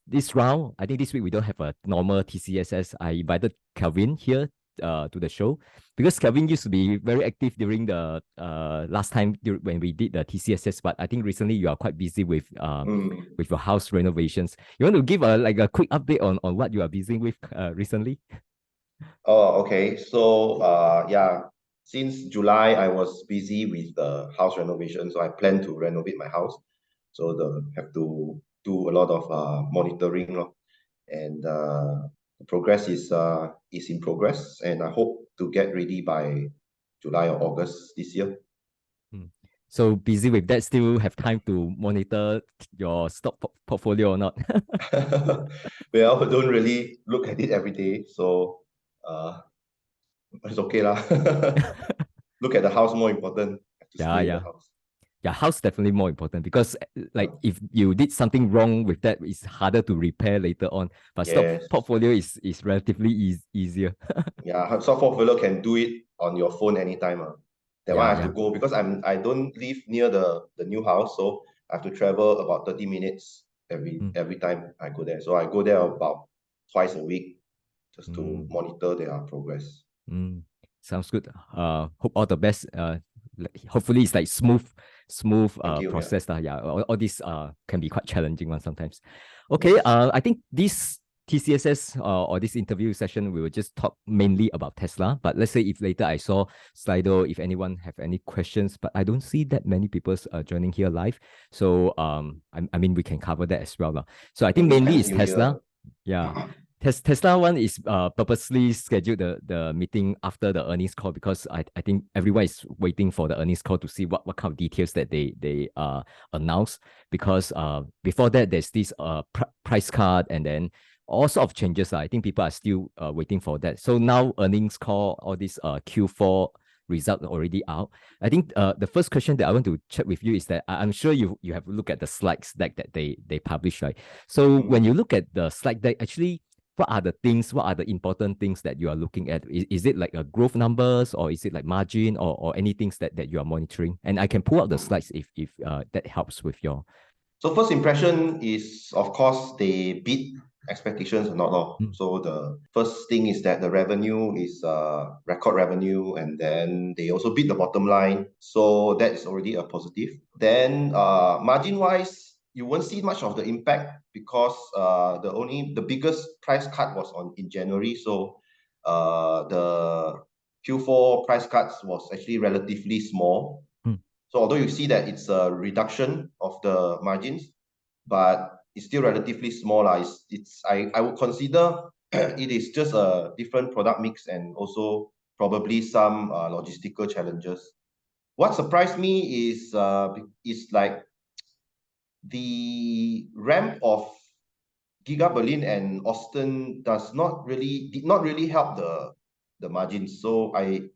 this round, I think this week we don't have a normal TCSS. I invited Kelvin here to the show because Kelvin used to be very active during the last time when we did the TCSS, but I think recently you are quite busy with your house renovations. You want to give a quick update on what you are busy with recently? Oh, okay. So, yeah, since July, I was busy with the house renovation. So I plan to renovate my house. So have to do a lot of monitoring, lor. And the progress is in progress. And I hope to get ready by July or August this year. So busy with that, still have time to monitor your stock portfolio or not? Well, I don't really look at it every day. So uh, it's okay lah. Look at the house more important. Have to Yeah, stay in the yeah. house. Yeah, house definitely more important because like if you did something wrong with that, it's harder to repair later on. But stock Yes. portfolio is relatively easier. Yeah, soft portfolio can do it on your phone anytime. That one I Yeah, have to yeah. go because I don't live near the new house, so I have to travel about 30 minutes every time I go there. So I go there about twice a week just to monitor their progress. Sounds good. Hope all the best. Hopefully it's like smooth Thank you. Yeah. process. Yeah, all these can be quite challenging one sometimes. Okay, Yes. I think this TCSS or this interview session, we will just talk mainly about Tesla. But let's say if later I saw Slido, if anyone have any questions, but I don't see that many people joining here live. So I mean we can cover that as well. So I think Maybe mainly Chinese it's New Year. Tesla. Yeah. Tesla one is purposely scheduled the meeting after the earnings call because I think everyone is waiting for the earnings call to see what kind of details that they announce because before that there's this price cut and then all sort of changes. I think people are still waiting for that. So now earnings call, all this Q4 result already out. I think the first question that I want to check with you is that I'm sure you have looked at the slides deck that they publish, right? So when you look at the slide deck, actually what are the important things that you are looking at? Is it like a growth numbers or is it like margin or any things that you are monitoring? And I can pull out the slides if that helps with your. So first impression is, of course, they beat expectations or not. So the first thing is that the revenue is record revenue, and then they also beat the bottom line. So that is already a positive. Then margin wise, you won't see much of the impact because the biggest price cut was in January. So the Q4 price cuts was actually relatively small. So although you see that it's a reduction of the margins, but it's still relatively small. I would consider it is just a different product mix and also probably some logistical challenges. What surprised me is like the ramp of Giga Berlin and Austin did not really help the margins. So it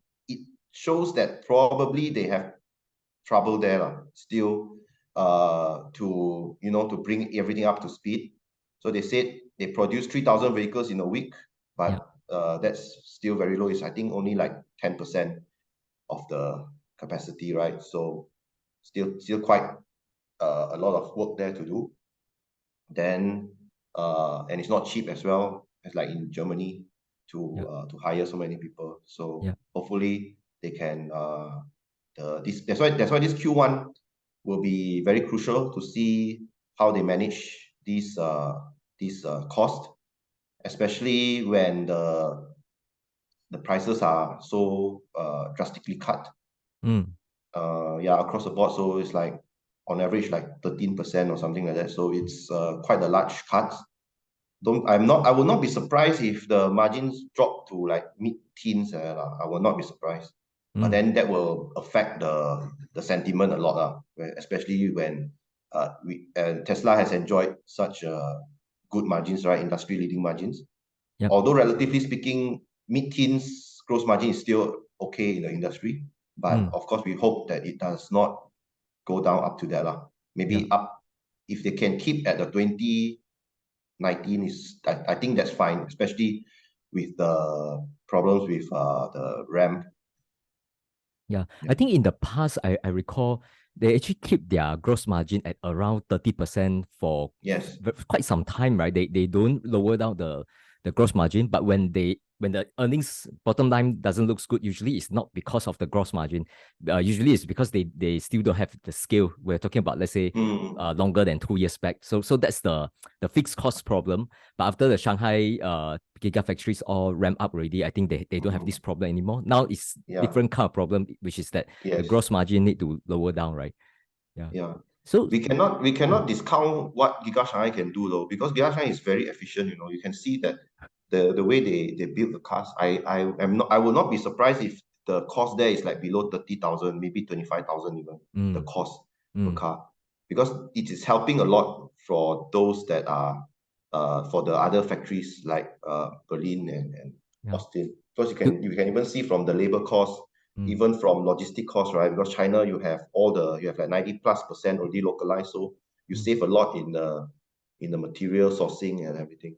shows that probably they have trouble there still to bring everything up to speed. So they said they produced 3,000 vehicles in a week, but that's still very low. It's I think only like 10% of the capacity, right? So still quite a lot of work there to do. Then and it's not cheap as well as like in Germany to hire so many people. So hopefully they can that's why this Q1 will be very crucial to see how they manage these cost, especially when the prices are so drastically cut. Across the board. So it's like on average like 13% or something like that. So it's quite a large cut. I will not be surprised if the margins drop to like mid-teens. I will not be surprised. But then that will affect the sentiment a lot, especially when Tesla has enjoyed such good margins, right? Industry-leading margins. Although relatively speaking, mid-teens gross margin is still okay in the industry. But of course, we hope that it does not go down up to that. Maybe up, if they can keep at the 2019 I think that's fine, especially with the problems with the RAM. I think in the past, I recall they actually keep their gross margin at around 30% for Yes. quite some time, right? They don't lower down the gross margin, but when the earnings bottom line doesn't look good, usually it's not because of the gross margin. Usually it's because they still don't have the scale. We're talking about, let's say, longer than 2 years back. So that's the fixed cost problem. But after the Shanghai Giga factories all ramp up already, I think they don't have this problem anymore. Now it's different kind of problem, which is that the gross margin need to lower down, right? Yeah. So we cannot discount what Giga Shanghai can do though, because Giga Shanghai is very efficient. You can see that the way they build the cars. I will not be surprised if the cost there is like below 30,000, maybe 25,000 even, the cost per car, because it is helping a lot for those that are for the other factories like Berlin and Austin, because you can even see from the labor cost, even from logistic costs, right? Because China, you have like 90+% already localized, so you save a lot in the material sourcing and everything.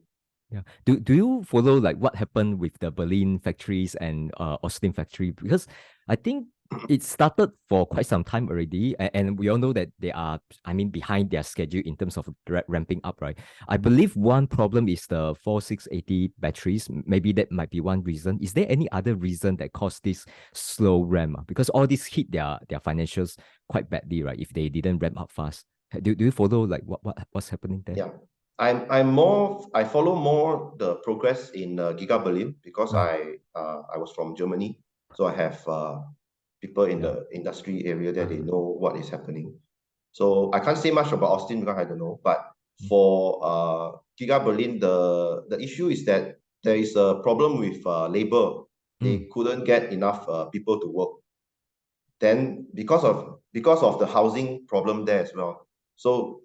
Yeah. Do you follow like what happened with the Berlin factories and Austin factory? Because I think it started for quite some time already, and we all know that they are, I mean, behind their schedule in terms of ramping up, right? I believe one problem is the 4680 batteries. Maybe that might be one reason. Is there any other reason that caused this slow ramp? Because all this hit their financials quite badly, right? If they didn't ramp up fast. Do you follow like what's happening there? Yeah. I follow more the progress in Giga Berlin, because I was from Germany, so I have people in the industry area that they know what is happening. So I can't say much about Austin because I don't know. But for Giga Berlin, the issue is that there is a problem with labor. They couldn't get enough people to work. Then because of the housing problem there as well. So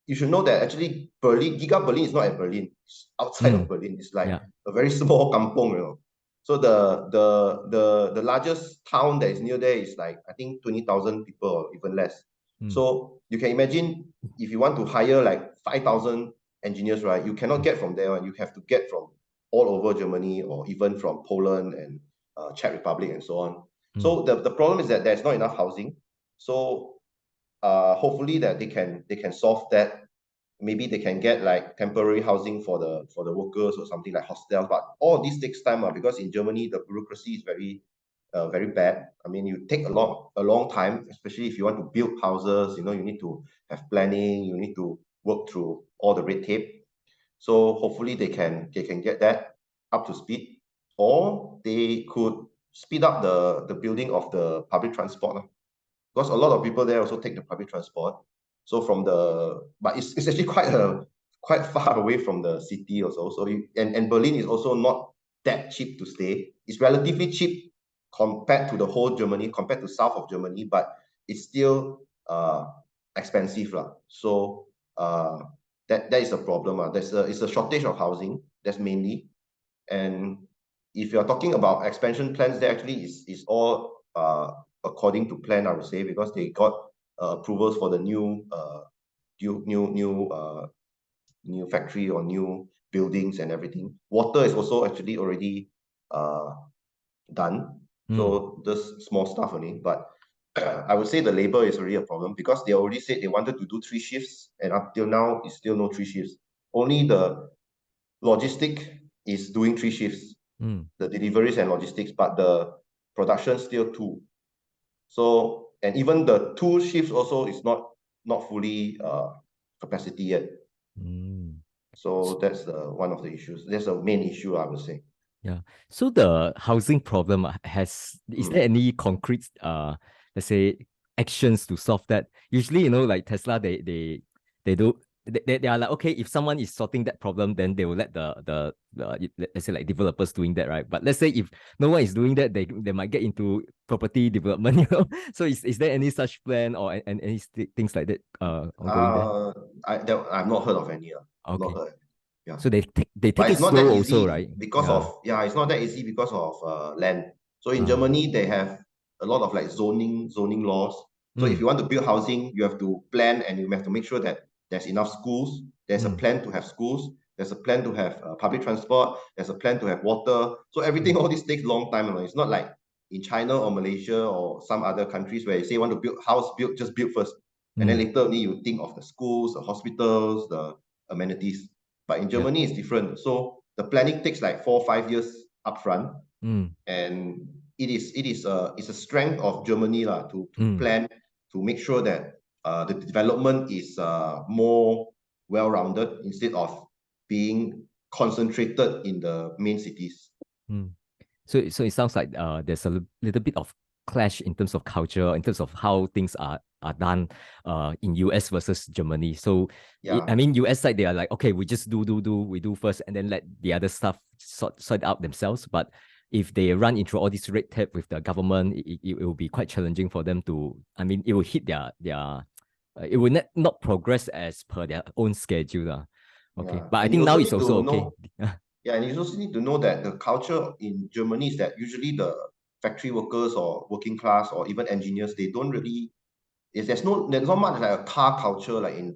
you should know that actually Giga Berlin is not at Berlin. It's outside of Berlin. It's like a very small kampong. So the largest town that is near there is like, I think 20,000 people or even less. So you can imagine if you want to hire like 5,000 engineers, right? You cannot get from there. You have to get from all over Germany, or even from Poland and Czech Republic and so on. So the problem is that there's not enough housing. So hopefully that they can solve that. Maybe they can get like temporary housing for the workers or something like hostels. But all this takes time, because in Germany the bureaucracy is very bad. I mean, you take a long time, especially if you want to build houses. You need to have planning. You need to work through all the red tape. So hopefully they can get that up to speed, or they could speed up the building of the public transport. Because a lot of people there also take the public transport. So but it's actually quite far away from the city also. So and Berlin is also not that cheap to stay. It's relatively cheap compared to the whole Germany, compared to south of Germany, but it's still expensive lah. So that is a problem. It's a shortage of housing. That's mainly. And if you're talking about expansion plans, there actually is all according to plan, I would say, because they got approvals for the new factory or new buildings and everything. Water is also actually already done. So just small stuff only. But I would say the labor is already a problem, because they already said they wanted to do 3 shifts, and up till now it's still no 3 shifts. Only the logistic is doing 3 shifts, the deliveries and logistics, but the production still 2. So, and even the 2 shifts also is not fully capacity yet. So that's one of the issues. That's the main issue, I would say. Yeah. So the housing problem is there any concrete let's say actions to solve that? Usually, like Tesla, they do they are like, okay, if someone is sorting that problem, then they will let the let's say like developers doing that, right? But let's say if no one is doing that, they might get into property development, So is there any such plan or any things like that ongoing there? I've not heard of any. Okay. Not heard. Yeah. So they take But it it's not slow that also, easy right? because it's not that easy because of land. So in Germany, they have a lot of like zoning laws. So if you want to build housing, you have to plan, and you have to make sure that there's enough schools. There's a plan to have schools. There's a plan to have public transport. There's a plan to have water. So everything, all this takes a long time. It's not like in China or Malaysia or some other countries where you say want to build house, just build first. And then later only you think of the schools, the hospitals, the amenities. But in Germany, it's different. So the planning takes like 4 or 5 years upfront. And it's a strength of Germany to plan, to make sure that the development is more well-rounded instead of being concentrated in the main cities. So it sounds like there's a little bit of clash in terms of culture, in terms of how things are done in US versus Germany. So I mean, US side, they are like, okay, we just we do first and then let the other stuff sort out themselves. But if they run into all this red tape with the government, it will be quite challenging for them to, I mean, it will hit their it will not progress as per their own schedule. Okay, but I think now it's also okay. Yeah, and you also need to know that the culture in Germany is that usually the factory workers or working class or even engineers, they don't really, there's not much like a car culture like in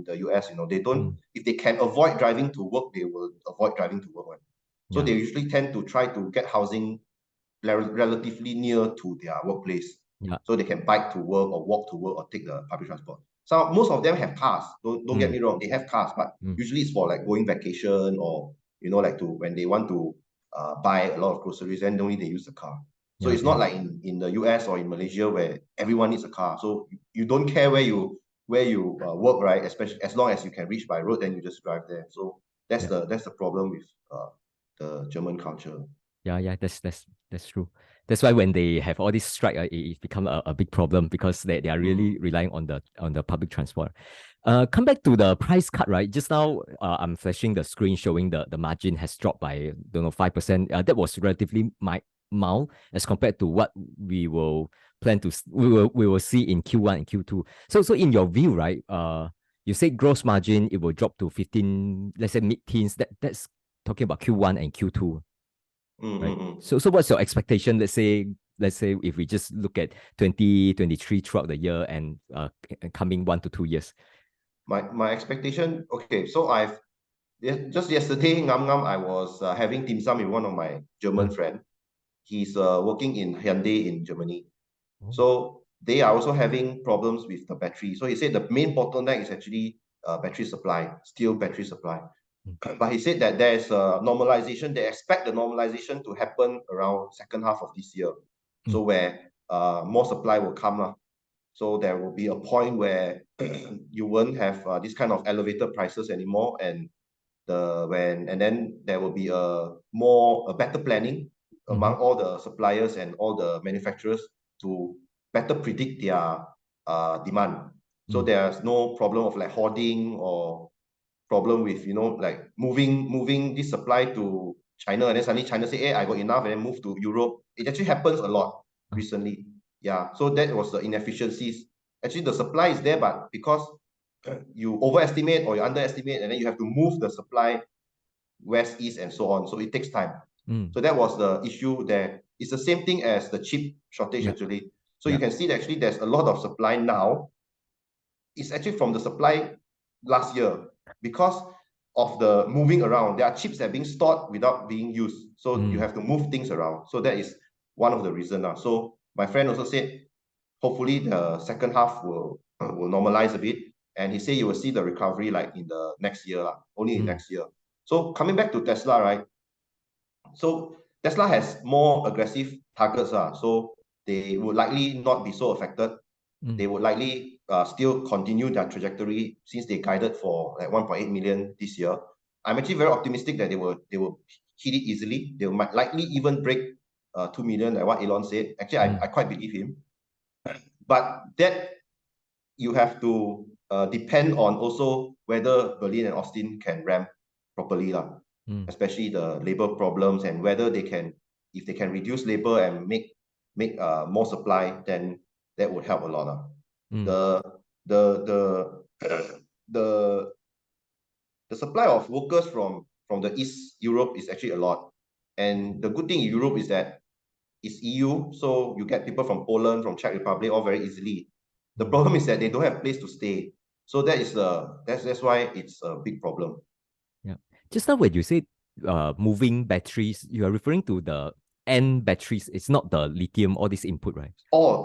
the US, they don't, if they can avoid driving to work, they will avoid driving to work. So they usually tend to try to get housing relatively near to their workplace. So they can bike to work or walk to work or take the public transport. So most of them have cars. Don't get me wrong, they have cars, but usually it's for like going vacation or like when they want to buy a lot of groceries, then only they use the car. So it's not like in the US or in Malaysia where everyone needs a car. So you don't care where you work, right? Especially as long as you can reach by road, then you just drive there. So that's the problem with the German culture. Yeah, that's true. That's why when they have all this strike, it become a big problem because they are really relying on the public transport. Come back to the price cut, right? Just now, I'm flashing the screen showing the margin has dropped by 5%. That was relatively mild as compared to what we will see in Q1 and Q2. So in your view, right? You say gross margin it will drop to 15, let's say mid-teens. That's talking about Q1 and Q2. Right. So what's your expectation? Let's say if we just look at 2023 throughout the year and coming 1 to 2 years. My expectation, okay, so just yesterday, I was having dim sum with one of my German friend. He's working in Hyundai in Germany. So they are also having problems with the battery. So he said the main bottleneck is actually battery supply, steel battery supply. But he said that there is a normalization. They expect the normalization to happen around second half of this year. So where more supply will come. So there will be a point where you won't have this kind of elevated prices anymore, and then there will be a better planning among all the suppliers and all the manufacturers to better predict their demand. So there's no problem of like hoarding or problem with like moving this supply to China, and then suddenly China say, hey, I got enough, and then move to Europe. It actually happens a lot recently. Yeah, so that was the inefficiencies. Actually, the supply is there, but because you overestimate or you underestimate, and then you have to move the supply west, east, and so on. So it takes time. So that was the issue there. It's the same thing as the chip shortage, actually. So you can see that actually there's a lot of supply now. It's actually from the supply last year because of the moving around. There are chips that are being stored without being used. So you have to move things around. So that is one of the reasons. So my friend also said, hopefully the second half will normalize a bit. And he said you will see the recovery like in the next year, only in next year. So coming back to Tesla, right? So Tesla has more aggressive targets. So they would likely not be so affected. They would likely still continue their trajectory since they guided for like 1.8 million this year. I'm actually very optimistic that they will hit it easily. They might likely even break 2 million, like what Elon said. Actually, I quite believe him. But that you have to depend on also whether Berlin and Austin can ramp properly, especially the labor problems, and whether they can, if they can reduce labor and make more supply, then that would help a lot. The supply of workers from the East Europe is actually a lot. And the good thing in Europe is that it's EU, so you get people from Poland, from Czech Republic, all very easily. The problem is that they don't have place to stay. So that is that's why it's a big problem. Yeah. Just now when you say moving batteries, you are referring to the end batteries. It's not the lithium, all this input, right?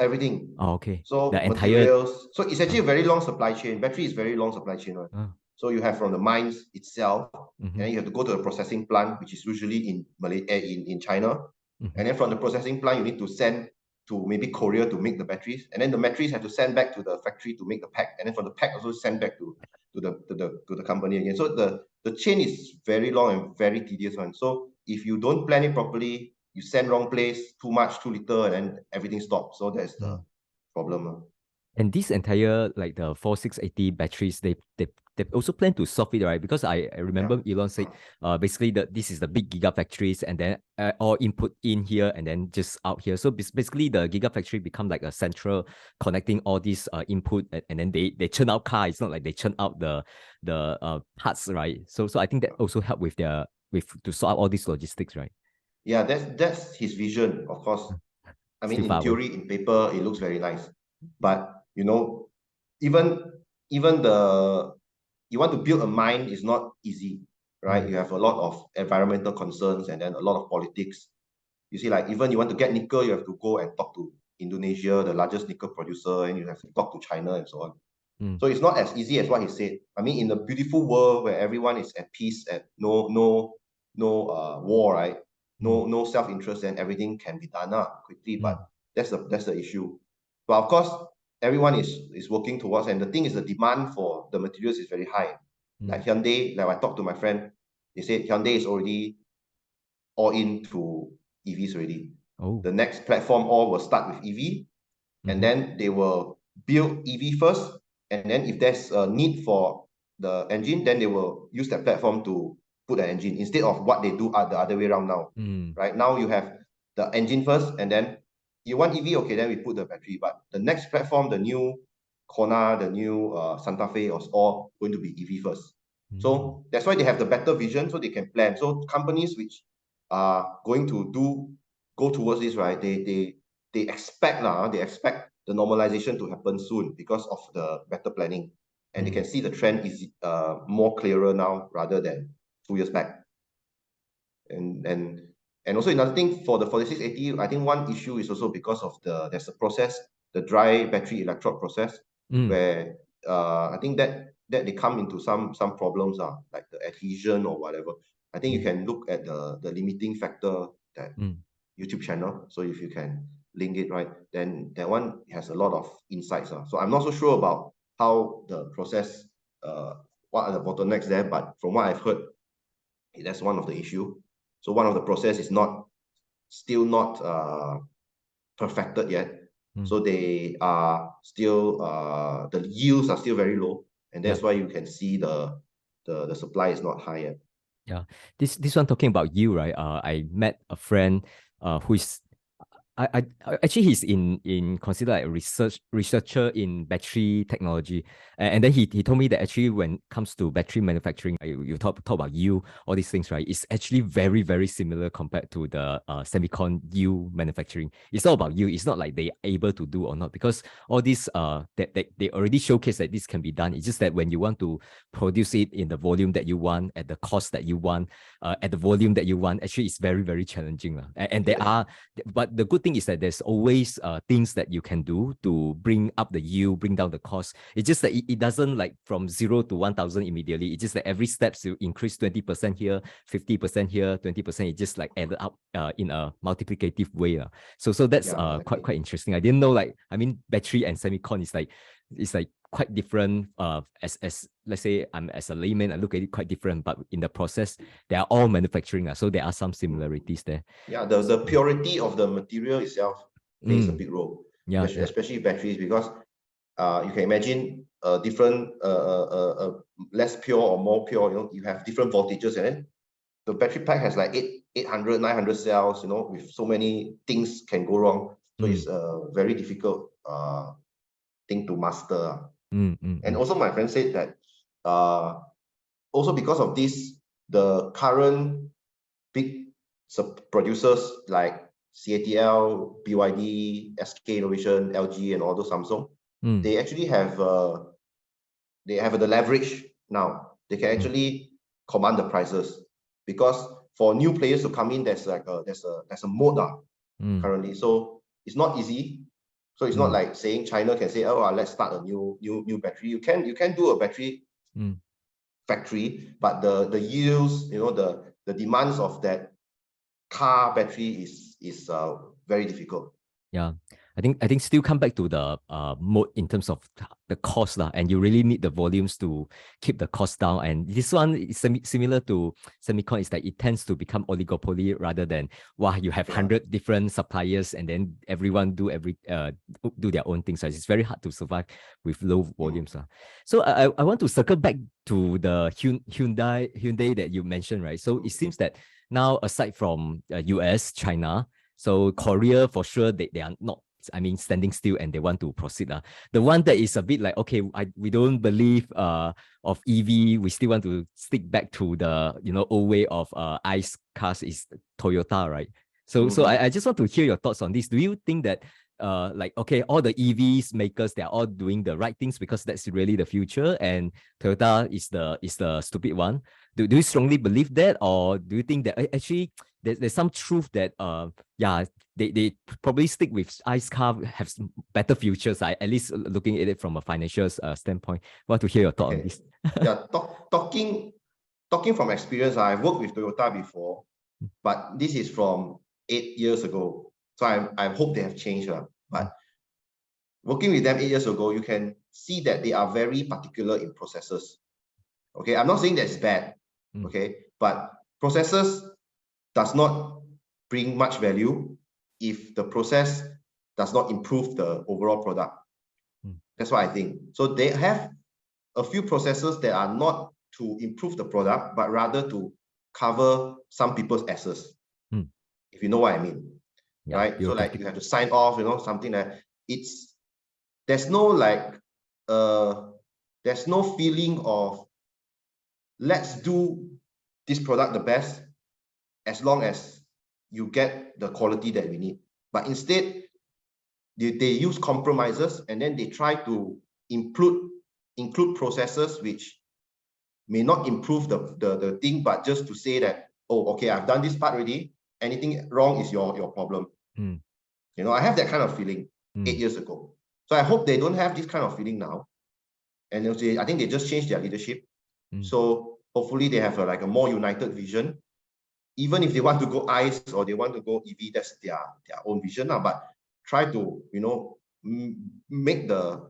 Everything. Oh, okay. So The entire materials. So it's actually a very long supply chain. Battery is very long supply chain, right? So you have from the mines itself, and then you have to go to the processing plant, which is usually in in China. And then from the processing plant, you need to send to maybe Korea to make the batteries, and then the batteries have to send back to the factory to make the pack, and then from the pack also send back to the company again. So the chain is very long and very tedious one. So if you don't plan it properly, you send wrong place, too much, too little, and then everything stops. So that's the problem. And this entire like the 4680 batteries, they also plan to solve it, right? Because I remember Elon said, basically this is the big gigafactories, and then all input in here and then just out here. So basically the gigafactory become like a central connecting all these input, and then they churn out car. It's not like they churn out the parts, right? So I think that also help with to sort out all these logistics, right? Yeah, that's his vision, of course. I mean, Still in theory, in paper, it looks very nice, but you know, even you want to build a mine is not easy, right? You have a lot of environmental concerns and then a lot of politics. You see, like even you want to get nickel, you have to go and talk to Indonesia, the largest nickel producer, and you have to talk to China and so on. So it's not as easy as what he said. I mean, in a beautiful world where everyone is at peace, at no war, right? No self-interest, then everything can be done quickly. But that's the issue. But of course, everyone is working towards, and the thing is the demand for the materials is very high. Like Hyundai, like I talked to my friend, they said Hyundai is already all into EVs already. The next platform all will start with EV, and then they will build EV first, and then if there's a need for the engine, then they will use that platform to put an engine instead of what they do the other way around now. Right now you have the engine first, and then you want EV, okay, then we put the battery. But the next platform, the new Kona, the new Santa Fe, is all going to be EV first. So that's why they have the better vision, so they can plan. So companies which are going to go towards this, right? They expect the normalization to happen soon because of the better planning, and they can see the trend is more clearer now rather than 2 years back. And also another thing for the 4680, I think one issue is also because of there's a process, the dry battery electrode process, where I think that they come into some problems like the adhesion or whatever. I think you can look at the limiting factor, that YouTube channel. So if you can link it, right, then that one has a lot of insights. So I'm not so sure about how the process, what are the bottlenecks there, but from what I've heard, that's one of the issue. So one of the process is still not perfected yet. So they are still the yields are still very low, and that's why you can see the supply is not high yet. Yeah, this one talking about you, right? I met a friend who is actually he's in considered like a researcher in battery technology, and then he told me that actually when it comes to battery manufacturing, you talk about you all these things, right? It's actually very similar compared to the semicon you manufacturing. It's all about you. It's not like they able to do or not, because all these that they already showcase that this can be done. It's just that when you want to produce it in the volume that you want, at the cost that you want, at the volume that you want, actually it's very challenging. And there are, but the good thing is that there's always things that you can do to bring up the yield, bring down the cost. It's just that it doesn't like from 0 to 1,000 immediately. It's just that every step you increase 20% here, 50% here, 20%. It just like added up in a multiplicative way. So that's exactly. quite interesting. I didn't know, like, I mean, battery and semicon is like, it's like quite different. As let's say I'm as a layman, I look at it quite different, but in the process they are all manufacturing, so there are some similarities there. Yeah, the purity of the material itself plays a big role. Yeah, especially batteries, because you can imagine different less pure or more pure. You have different voltages, and then the battery pack has like 800, 900 cells. With so many things can go wrong. So it's a very difficult thing to master. And also my friend said that also because of this, the current big producers like CATL, BYD, SK Innovation, LG, and all those Samsung, they actually have the leverage now. They can actually command the prices, because for new players to come in, there's like there's a mode currently. So it's not easy. So it's not like saying China can say, oh, let's start a new battery. You can do a battery factory, but the yields, the demands of that car battery is very difficult. Yeah, I think still come back to the mode in terms of the cost lah, and you really need the volumes to keep the cost down. And this one is similar to semicon. Is that it tends to become oligopoly rather than you have 100 different suppliers and then everyone do their own things. So it's very hard to survive with low volumes lah. So I want to circle back to the Hyundai that you mentioned, right? So it seems that now, aside from US, China, so Korea, for sure, they are not, standing still and they want to proceed. The one that is a bit like, okay, we don't believe of EV, we still want to stick back to the, old way of ICE cars is Toyota, right? So I just want to hear your thoughts on this. Do you think that okay, all the EVs makers, they're all doing the right things because that's really the future, and Toyota is the stupid one? Do you strongly believe that, or do you think that actually there's some truth that they probably stick with ICE car have better futures? At least looking at it from a financial standpoint. Want to hear your thought on this? Talking from experience, I've worked with Toyota before, but this is from 8 years ago. So I hope they have changed. But working with them 8 years ago, you can see that they are very particular in processes. Okay, I'm not saying that's bad. Okay, but processes does not bring much value if the process does not improve the overall product. That's what I think. So they have a few processes that are not to improve the product, but rather to cover some people's asses. If you know what I mean. Yeah, right? So like you have to sign off, something that there's no feeling of let's do this product the best as long as you get the quality that we need. But instead, they use compromises, and then they try to include processes which may not improve the thing, but just to say that, oh, okay, I've done this part already. Anything wrong is your problem. I have that kind of feeling 8 years ago. So I hope they don't have this kind of feeling now. And I think they just changed their leadership. So hopefully they have a more united vision. Even if they want to go ICE or they want to go EV, that's their own vision now. But try to make the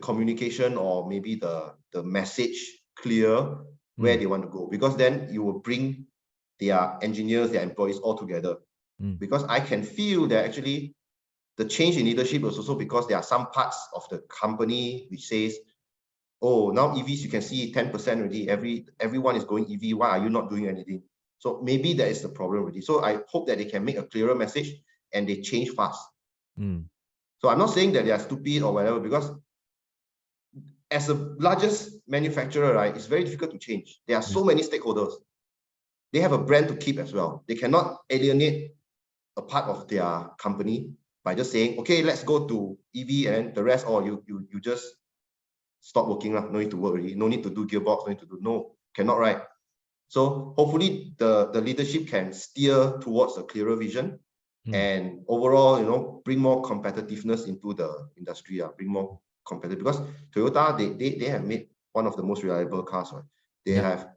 communication or maybe the message clear where they want to go, because then you will bring their engineers, their employees all together. Because I can feel that actually the change in leadership was also because there are some parts of the company which says, oh, now EVs, you can see 10% already. Everyone is going EV. Why are you not doing anything? So maybe that is the problem already. So I hope that they can make a clearer message and they change fast. So I'm not saying that they are stupid or whatever, because as the largest manufacturer, right, it's very difficult to change. There are so many stakeholders. They have a brand to keep as well. They cannot alienate a part of their company by just saying, okay, let's go to EV and the rest, or you just stop working. No need to work already. No need to do gearbox. No need to do, no, cannot, right? So hopefully the leadership can steer towards a clearer vision and overall, bring more competitiveness into the industry, bring more competitive, because Toyota, they have made one of the most reliable cars, right? They have,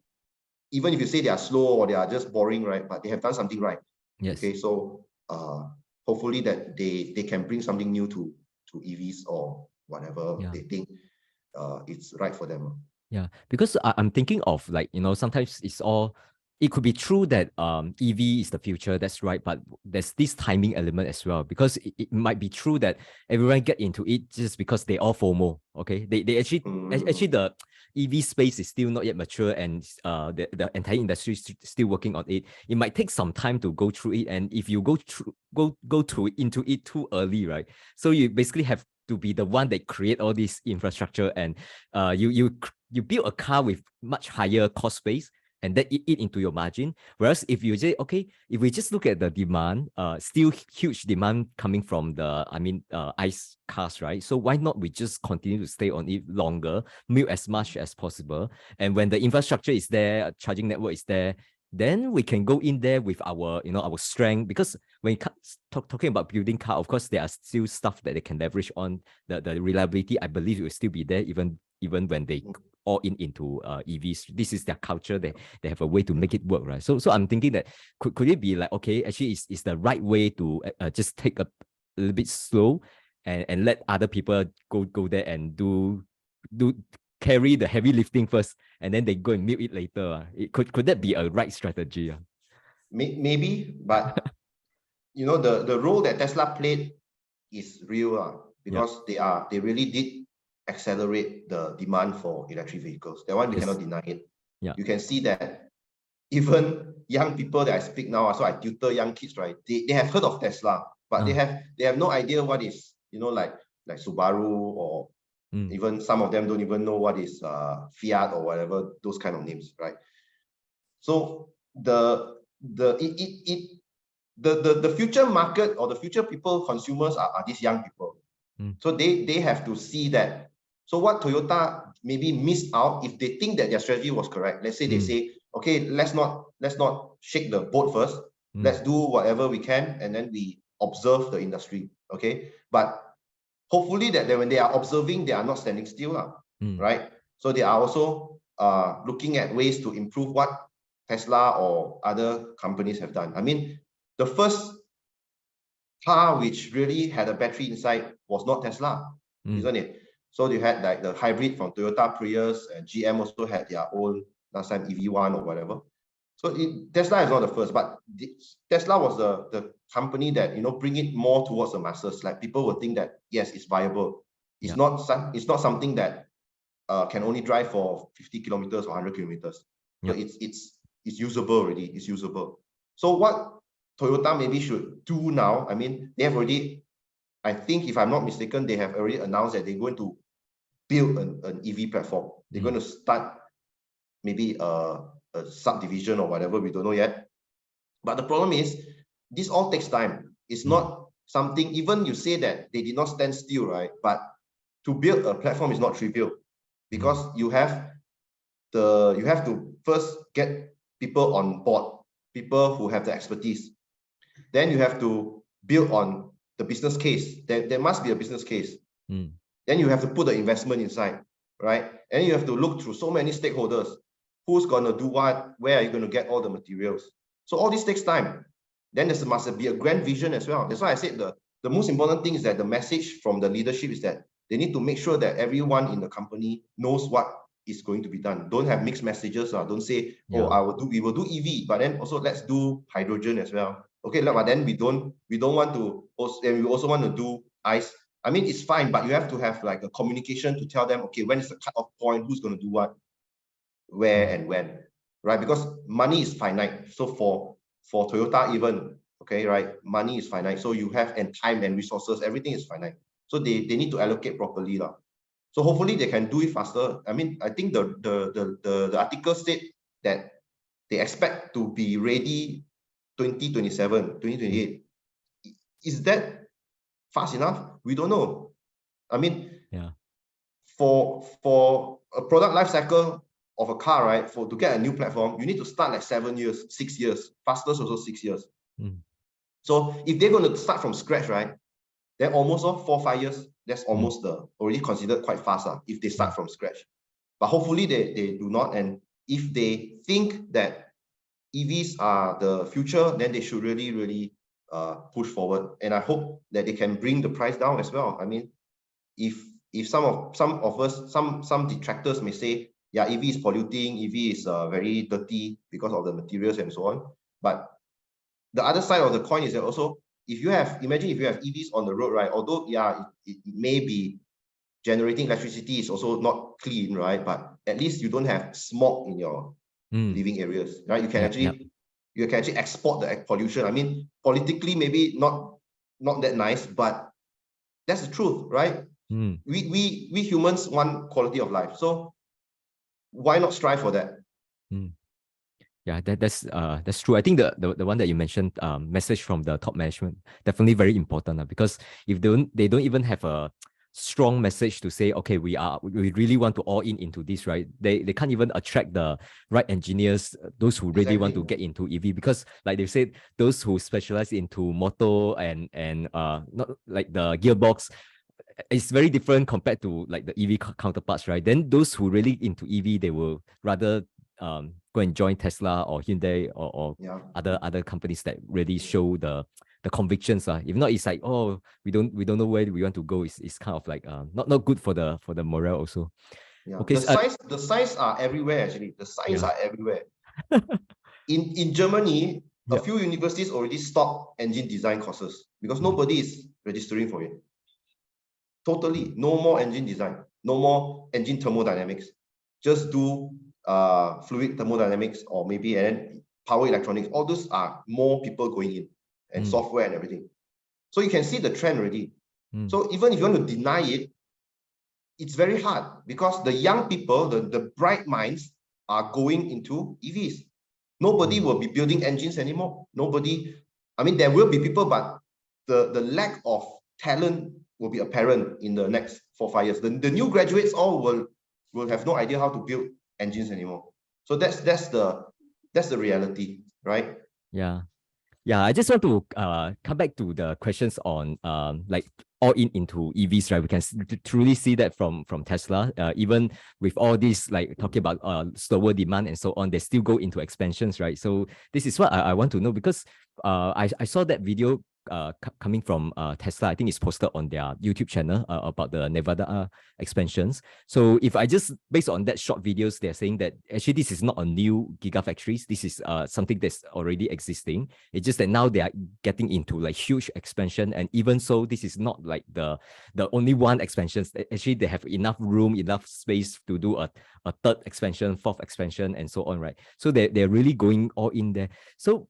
even if you say they are slow or they are just boring, right? But they have done something right. Yes. Okay, so hopefully that they can bring something new to EVs or whatever they think it's right for them. Yeah, because I'm thinking of sometimes it could be true that EV is the future, that's right, but there's this timing element as well, because it might be true that everyone get into it just because they all FOMO, okay? They actually the EV space is still not yet mature, and the entire industry is still working on it. It might take some time to go through it, and if you go into it too early, right? So you basically have to be the one that create all this infrastructure, and you build a car with much higher cost base, and then eat into your margin. Whereas if you say, okay, if we just look at the demand, still huge demand coming from the, ICE cars, right? So why not we just continue to stay on it longer, milk as much as possible. And when the infrastructure is there, charging network is there, then we can go in there with our, our strength. Because when you talking about building car, of course, there are still stuff that they can leverage on. The reliability, I believe, it will still be there even when they all into EVs. This is their culture. They have a way to make it work, right? So I'm thinking that could it be like, okay, actually, is the right way to just take a little bit slow and let other people go there and do carry the heavy lifting first, and then they go and milk it later. Could that be a right strategy? Maybe, but the role that Tesla played is real, because they really did accelerate the demand for electric vehicles. That one we cannot deny it. Yeah. You can see that even young people that I speak now, so I tutor young kids, right? They have heard of Tesla, but they have no idea what is, like Subaru, or even some of them don't even know what is Fiat or whatever, those kind of names, right? So the future market, or the future people, consumers, are these young people. So they have to see that. So what Toyota maybe missed out, if they think that their strategy was correct, let's say they say, okay, let's not shake the boat first. Let's do whatever we can, and then we observe the industry. Okay, but hopefully that when they are observing, they are not standing still, right? So they are also looking at ways to improve what Tesla or other companies have done. I mean, the first car which really had a battery inside was not Tesla, isn't it? So you had like the hybrid from Toyota Prius, and GM also had their own last time EV1 or whatever. So Tesla is not the first, but Tesla was the company that bring it more towards the masses. Like, people will think that yes, it's viable. It's not something that can only drive for 50 kilometers or 100 kilometers. So it's usable already. It's usable. So what Toyota maybe should do now, I mean, they have already, I think, if I'm not mistaken, they have already announced that they're going to build an EV platform. They're going to start maybe a subdivision or whatever, we don't know yet. But the problem is, this all takes time. It's not something, even you say that they did not stand still, right? But to build a platform is not trivial, because you have to first get people on board, people who have the expertise. Then you have to build on the business case. There must be a business case. Then you have to put the investment inside, right? And you have to look through so many stakeholders. Who's going to do what? Where are you going to get all the materials? So all this takes time. Then there must be a grand vision as well. That's why I said the most important thing is that the message from the leadership is that they need to make sure that everyone in the company knows what is going to be done. Don't have mixed messages. Don't say, we will do EV, but then also let's do hydrogen as well. Okay, but then we don't want to, and we also want to do ICE. I mean, it's fine, but you have to have like a communication to tell them, okay, when is the cutoff point, who's going to do what, where and when, right? Because money is finite. So for Toyota even, okay, right, money is finite. So you have, and time and resources, everything is finite. So they need to allocate properly. So hopefully they can do it faster. I mean, I think the article said that they expect to be ready 2027, 2028. Is that fast enough? We don't know. I mean, for a product life cycle of a car, right, to get a new platform, you need to start like 7 years, 6 years, fastest also 6 years. So if they're going to start from scratch, right, then almost 4 or 5 years, that's almost already considered quite fast if they start from scratch. But hopefully they do not. And if they think that EVs are the future, then they should really push forward. And I hope that they can bring the price down as well. I mean, if some of us, some detractors may say, yeah, EV is polluting, EV is very dirty because of the materials and so on. But the other side of the coin is that also, imagine if you have EVs on the road, right? Although, it may be generating electricity is also not clean, right? But at least you don't have smog in your living areas, right? You can actually export the pollution. I mean, politically, maybe not that nice, but that's the truth, right? We humans want quality of life. So why not strive for that? Yeah, that's true. I think the one that you mentioned, message from the top management, definitely very important, because if they don't even have a strong message to say, okay, we really want to all in into this, right? They can't even attract the right engineers, those who really want to get into EV, because like they said, those who specialize into motor and not like the gearbox, it's very different compared to like the EV counterparts, right? Then those who really into EV, they will rather go and join Tesla or Hyundai or other companies that really show the convictions. If not, it's like, oh, we don't know where we want to go. It's kind of like not good for the morale also. Yeah. Okay, the signs are everywhere actually. The signs are everywhere. In Germany, a few universities already stopped engine design courses because nobody is registering for it. Totally, no more engine design, no more engine thermodynamics. Just do fluid thermodynamics or maybe and then power electronics. All those are more people going in, and software and everything. So you can see the trend already. So even if you want to deny it, it's very hard because the young people, the bright minds are going into EVs. Nobody will be building engines anymore. Nobody, I mean, there will be people, but the lack of talent will be apparent in the next 4 or 5 years. The new graduates all will have no idea how to build engines anymore. So that's the reality, right? Yeah, I just want to come back to the questions on like all into EVs, right? We can truly see that from Tesla, even with all this like talking about slower demand and so on, they still go into expansions, right? So this is what I want to know, because I saw that video coming from Tesla. I think it's posted on their YouTube channel about the Nevada expansions. So if I just based on that short videos, they're saying that actually this is not a new gigafactories. This is something that's already existing. It's just that now they are getting into like huge expansion, and even so, this is not like the only one expansion. Actually, they have enough room, enough space to do a third expansion, fourth expansion, and so on, right? So they're really going all in there. So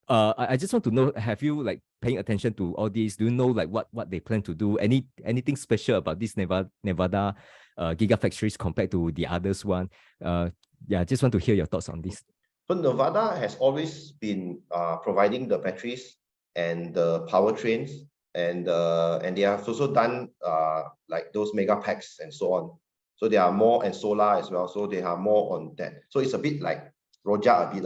I just want to know, have you like paying attention to all these? Do you know like what they plan to do? Anything special about this Nevada gigafactories compared to the others one? Yeah, just want to hear your thoughts on this. So Nevada has always been providing the batteries and the powertrains, and they have also done like those mega packs and so on. So they are more, and solar as well. So they are more on that. So it's a bit like Rojak a bit.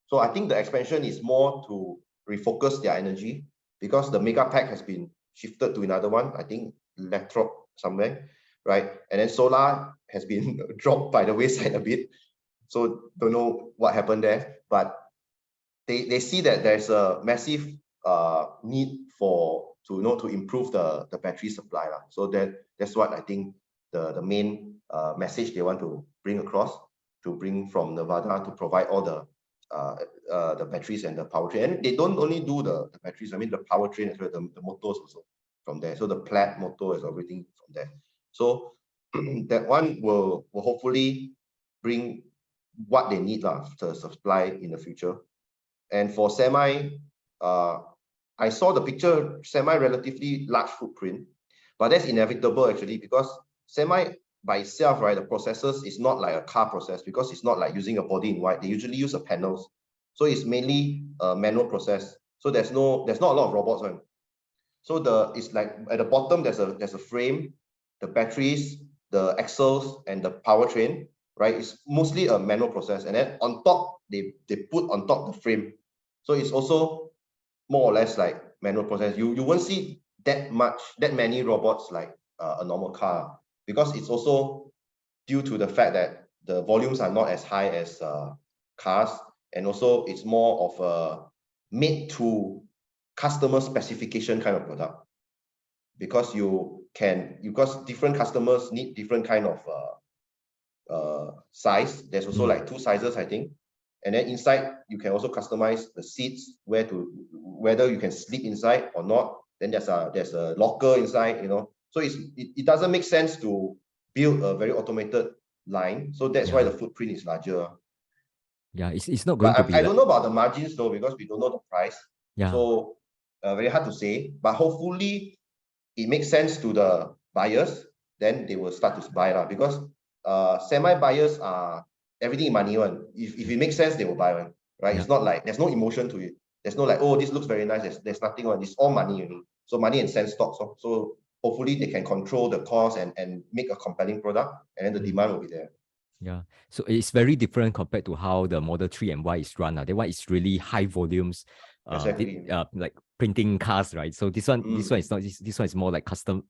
So I think the expansion is more to refocus their energy, because the mega pack has been shifted to another one, I think Lathrop somewhere, right? And then solar has been dropped by the wayside a bit. So don't know what happened there, but they see that there's a massive need to improve the battery supply. So that's what I think the main message they want to bring across, to bring from Nevada, to provide all the batteries and the powertrain. And they don't only do the batteries, I mean the powertrain as well, the motors also from there. So the plaid motor is everything from there. So that one will hopefully bring what they need to supply in the future. And for semi, I saw the picture, semi relatively large footprint, but that's inevitable actually, because semi by itself, right, the processes is not like a car process, because it's not like using a body in white. They usually use a panels. So it's mainly a manual process. So there's not a lot of robots on. So it's like at the bottom there's a frame, the batteries, the axles, and the powertrain, right? It's mostly a manual process. And then on top, they put on top the frame. So it's also more or less like manual process. You won't see that many robots like a normal car, because it's also due to the fact that the volumes are not as high as cars, and also it's more of a made to customer specification kind of product, because because different customers need different kind of size. There's also like 2 sizes, I think. And then inside you can also customize the seats, whether you can sleep inside or not. Then there's a locker inside, so it doesn't make sense to build a very automated line. So that's why the footprint is larger. Yeah, it's not going to be I don't know about the margins though, because we don't know the price. So very hard to say, but hopefully it makes sense to the buyers. Then they will start to buy because semi buyers are everything in money one. If it makes sense, they will buy one, right? It's not like there's no emotion to it. There's no like, oh, this looks very nice. There's nothing on. It's all money, So money and sense stocks. So hopefully they can control the cost and make a compelling product, and then the demand will be there. Yeah, so it's very different compared to how the Model 3 and Y is run. That one is really high volumes, Exactly. like printing cars, right? So this one is not. This one is more like custom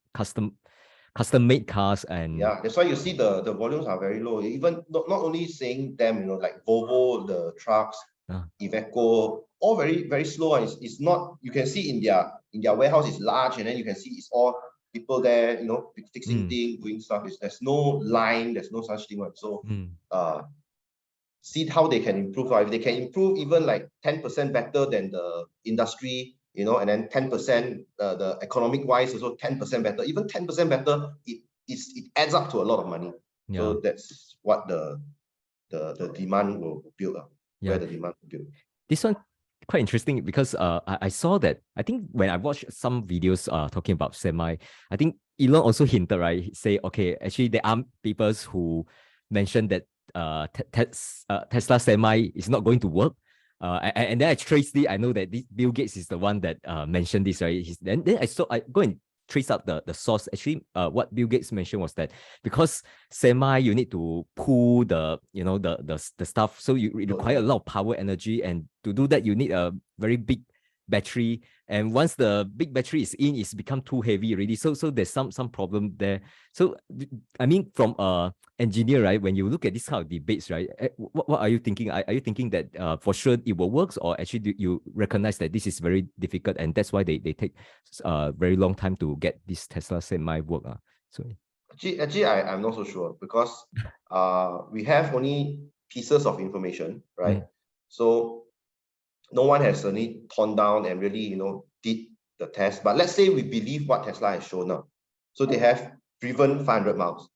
made cars. And yeah, that's why you see the volumes are very low. Even not only saying them, you know, like Volvo, the trucks, Iveco, all very, very slow. And it's not, you can see in their warehouse is large, and then you can see it's all people there, you know, fixing things, doing stuff. There's no line, there's no such thing. So see how they can improve. If they can improve even like 10% better than the industry, you know, and then 10% the economic wise also 10% better, even 10% better, it adds up to a lot of money. So that's what the demand will build up, where the demand will build. This one quite interesting because I saw that, I think when I watched some videos talking about semi, I think Elon also hinted, right? Say, okay, actually there are people who mentioned that Tesla semi is not going to work. And then I traced it. I know that Bill Gates is the one that mentioned this, right? Then I go and trace out the source. Actually, what Bill Gates mentioned was that because semi, you need to pull the stuff, so you require a lot of power, energy, and to do that you need a very big battery. And once the big battery is in, it's become too heavy already. So there's some problem there. So I mean, from a engineer, right, when you look at this kind of debates, right, what are you thinking? Are you thinking that for sure it will work, or actually do you recognize that this is very difficult and that's why they take very long time to get this Tesla semi work? So actually I'm not so sure, because we have only pieces of information, right? So no one has only torn down and really, you know, did the test. But let's say we believe what Tesla has shown now. So they have driven 500 miles.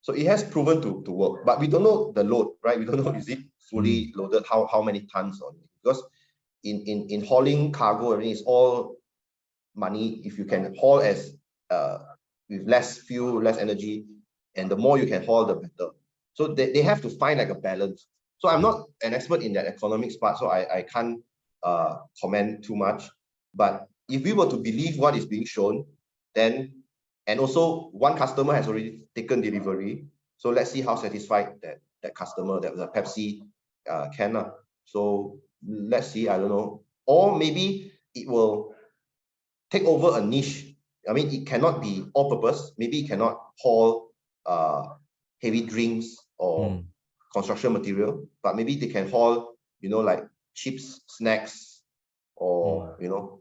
So it has proven to work, but we don't know the load, right? We don't know, is it fully loaded, how many tons on it? Because in hauling cargo, everything is all money. If you can haul as with less fuel, less energy, and the more you can haul, the better. So they have to find like a balance. So I'm not an expert in that economics part, so I can't comment too much. But if we were to believe what is being shown, then, and also one customer has already taken delivery, so let's see how satisfied that customer, that the Pepsi can. So let's see, I don't know. Or maybe it will take over a niche. I mean, it cannot be all purpose. Maybe it cannot haul heavy drinks or construction material, but maybe they can haul, you know, like chips, snacks, or you know,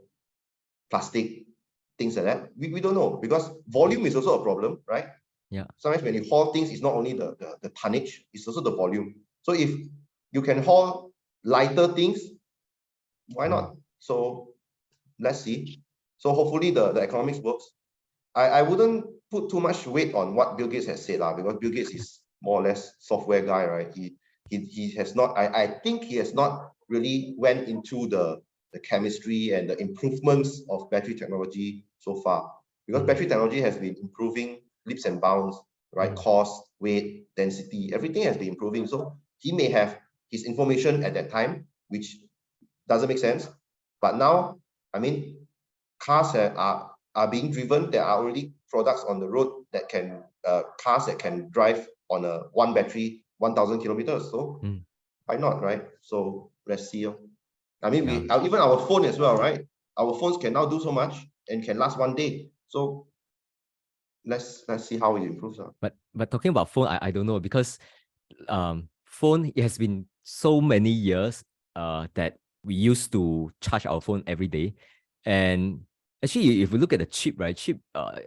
plastic, things like that. We don't know, because volume is also a problem, right? Yeah. Sometimes when you haul things, it's not only the tonnage, it's also the volume. So if you can haul lighter things, why not? So let's see. So hopefully the economics works. I wouldn't put too much weight on what Bill Gates has said, because Bill Gates is more or less software guy, right? He has not, I think he has not really went into the chemistry and the improvements of battery technology so far, because battery technology has been improving leaps and bounds, right? Cost, weight, density, everything has been improving. So he may have his information at that time, which doesn't make sense. But now, I mean, cars are being driven. There are already products on the road that can, cars that can drive on a one battery, 1,000 kilometers. So why not, right? So let's see. I mean, even our phone as well, right? Our phones can now do so much and can last one day. So let's see how it improves. But talking about phone, I don't know, because phone, it has been so many years that we used to charge our phone every day. And actually, if we look at the chip, right,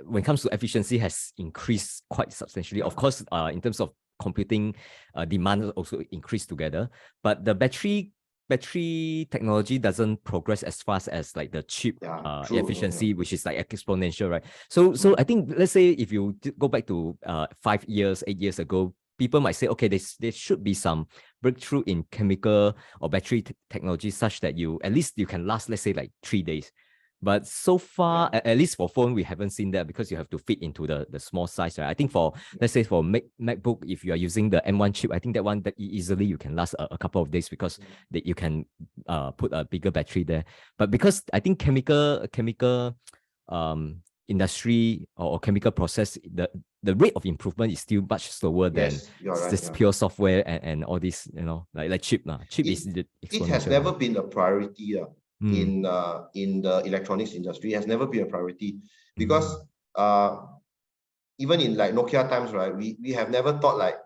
when it comes to efficiency has increased quite substantially. Of course, in terms of computing, demand also increased together. But the battery technology doesn't progress as fast as like the chip efficiency, which is like exponential, right? So I think, let's say if you go back to 5 years, 8 years ago, people might say, okay, there should be some breakthrough in chemical or battery technology such that at least you can last, let's say, like 3 days. But so far, at least for phone, we haven't seen that, because you have to fit into the small size, right? I think for, let's say, for MacBook, if you are using the M1 chip, I think that one that easily you can last a couple of days, because that you can put a bigger battery there. But because I think chemical industry or chemical process, the rate of improvement is still much slower than you're right, just pure software and all this, like chip. Chip is it has exponential. never been a priority in the electronics industry. It has never been a priority because even in like Nokia times, right, we have never thought like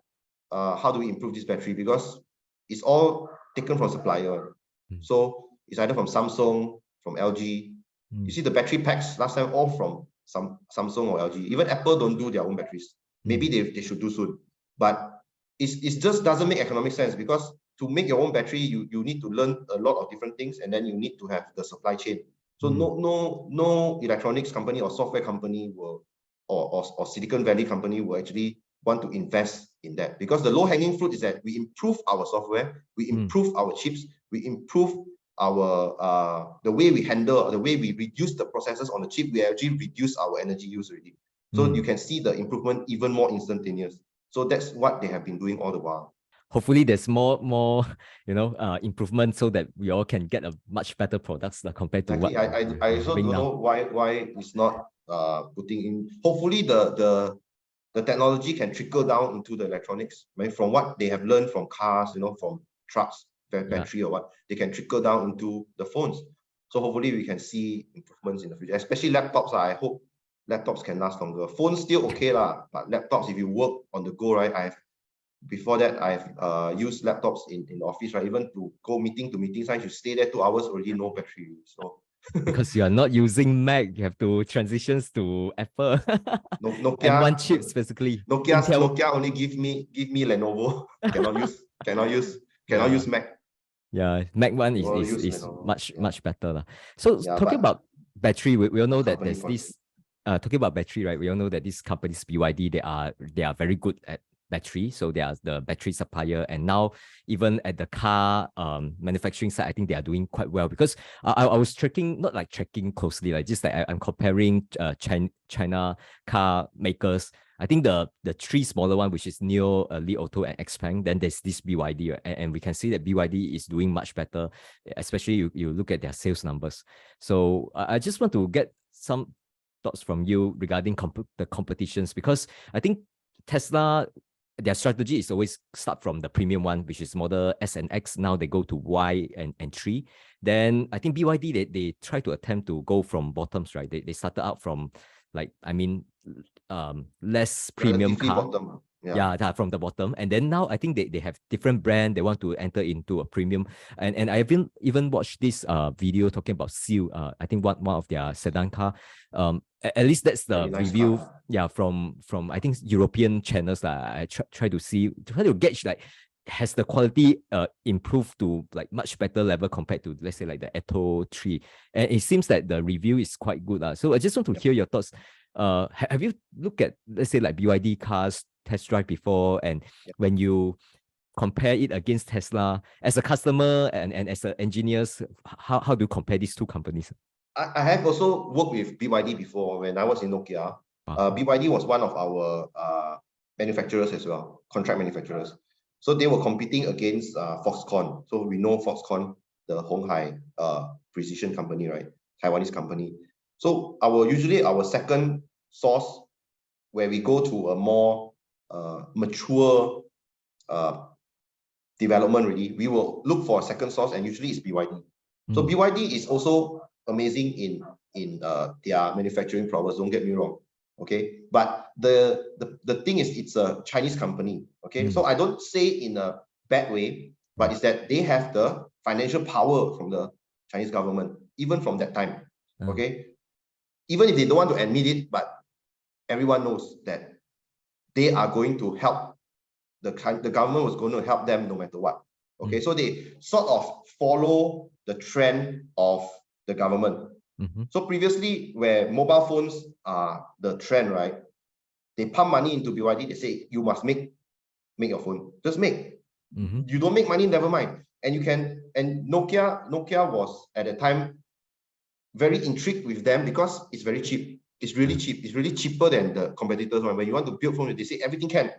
how do we improve this battery, because it's all taken from supplier. So it's either from Samsung, from LG. You see the battery packs last time all from Samsung or LG. Even Apple don't do their own batteries. Maybe they should do soon. But it just doesn't make economic sense, because to make your own battery, you need to learn a lot of different things, and then you need to have the supply chain. So no electronics company or software company will or Silicon Valley company will actually want to invest in that, because the low-hanging fruit is that we improve our software, we improve our chips, we improve our the way we handle, the way we reduce the processes on the chip, we actually reduce our energy use already. So you can see the improvement even more instantaneous. So that's what they have been doing all the while. Hopefully there's more improvement so that we all can get a much better products compared to what I also don't know why it's not putting in. Hopefully the technology can trickle down into the electronics, right? From what they have learned from cars, from trucks, battery or what, they can trickle down into the phones. So hopefully we can see improvements in the future, especially laptops. I hope laptops can last longer. Phones still okay but laptops, if you work on the go, right? Before that, I've used laptops in the office, right? Even to go meeting to meeting sites, you stay there 2 hours already, no battery. So because you are not using Mac, you have to transition to Apple. Nokia and one chip specifically. Nokia only give me Lenovo. cannot use Mac. Yeah, Mac one is much better. So talking about battery, we all know that there's this talking about battery, right? We all know that these companies, BYD, they are very good at battery. So they are the battery supplier. And now even at the car manufacturing side, I think they are doing quite well, because I was tracking, not like tracking closely, like just like I'm comparing China car makers. I think the three smaller one, which is Neo, Li Auto, and XPeng, then there's this BYD, right? And we can see that BYD is doing much better, especially you look at their sales numbers. So I just want to get some thoughts from you regarding the competitions, because I think Tesla, their strategy is always start from the premium one, which is model S and X. Now they go to Y and 3. Then I think BYD, they try to attempt to go from bottoms, right? They started out from less premium car. Bottom. From the bottom. And then now I think they have different brand. They want to enter into a premium. And I even watched this video talking about Seal. I think one of their sedan car. At least that's the review. Car. Yeah, from I think European channels. I try to gauge like, has the quality improved to like much better level compared to, let's say, like the Atto 3. And it seems that the review is quite good. So I just want to hear your thoughts. Have you looked at, let's say, like BYD cars test drive before, and when you compare it against Tesla as a customer and as engineers, how do you compare these two companies? I have also worked with BYD before when I was in Nokia. BYD was one of our manufacturers as well, contract manufacturers. So they were competing against Foxconn. So we know Foxconn, the Honghai precision company, right? Taiwanese company. So usually our second source, where we go to a more mature development really, we will look for a second source, and usually it's BYD. So BYD is also amazing in their manufacturing prowess, don't get me wrong. Okay, but the thing is, it's a Chinese company. Okay, so I don't say in a bad way, but it's that they have the financial power from the Chinese government, even from that time. Okay, even if they don't want to admit it, but everyone knows that they are going to help. The government was going to help them no matter what. Okay, so they sort of follow the trend of the government. So previously, where mobile phones are the trend, right? They pump money into BYD. They say, you must make your phone. Just make. You don't make money, never mind. And you can. And Nokia was at the time very intrigued with them because it's very cheap. It's really cheap. It's really cheaper than the competitors. When you want to build phone, they say everything can.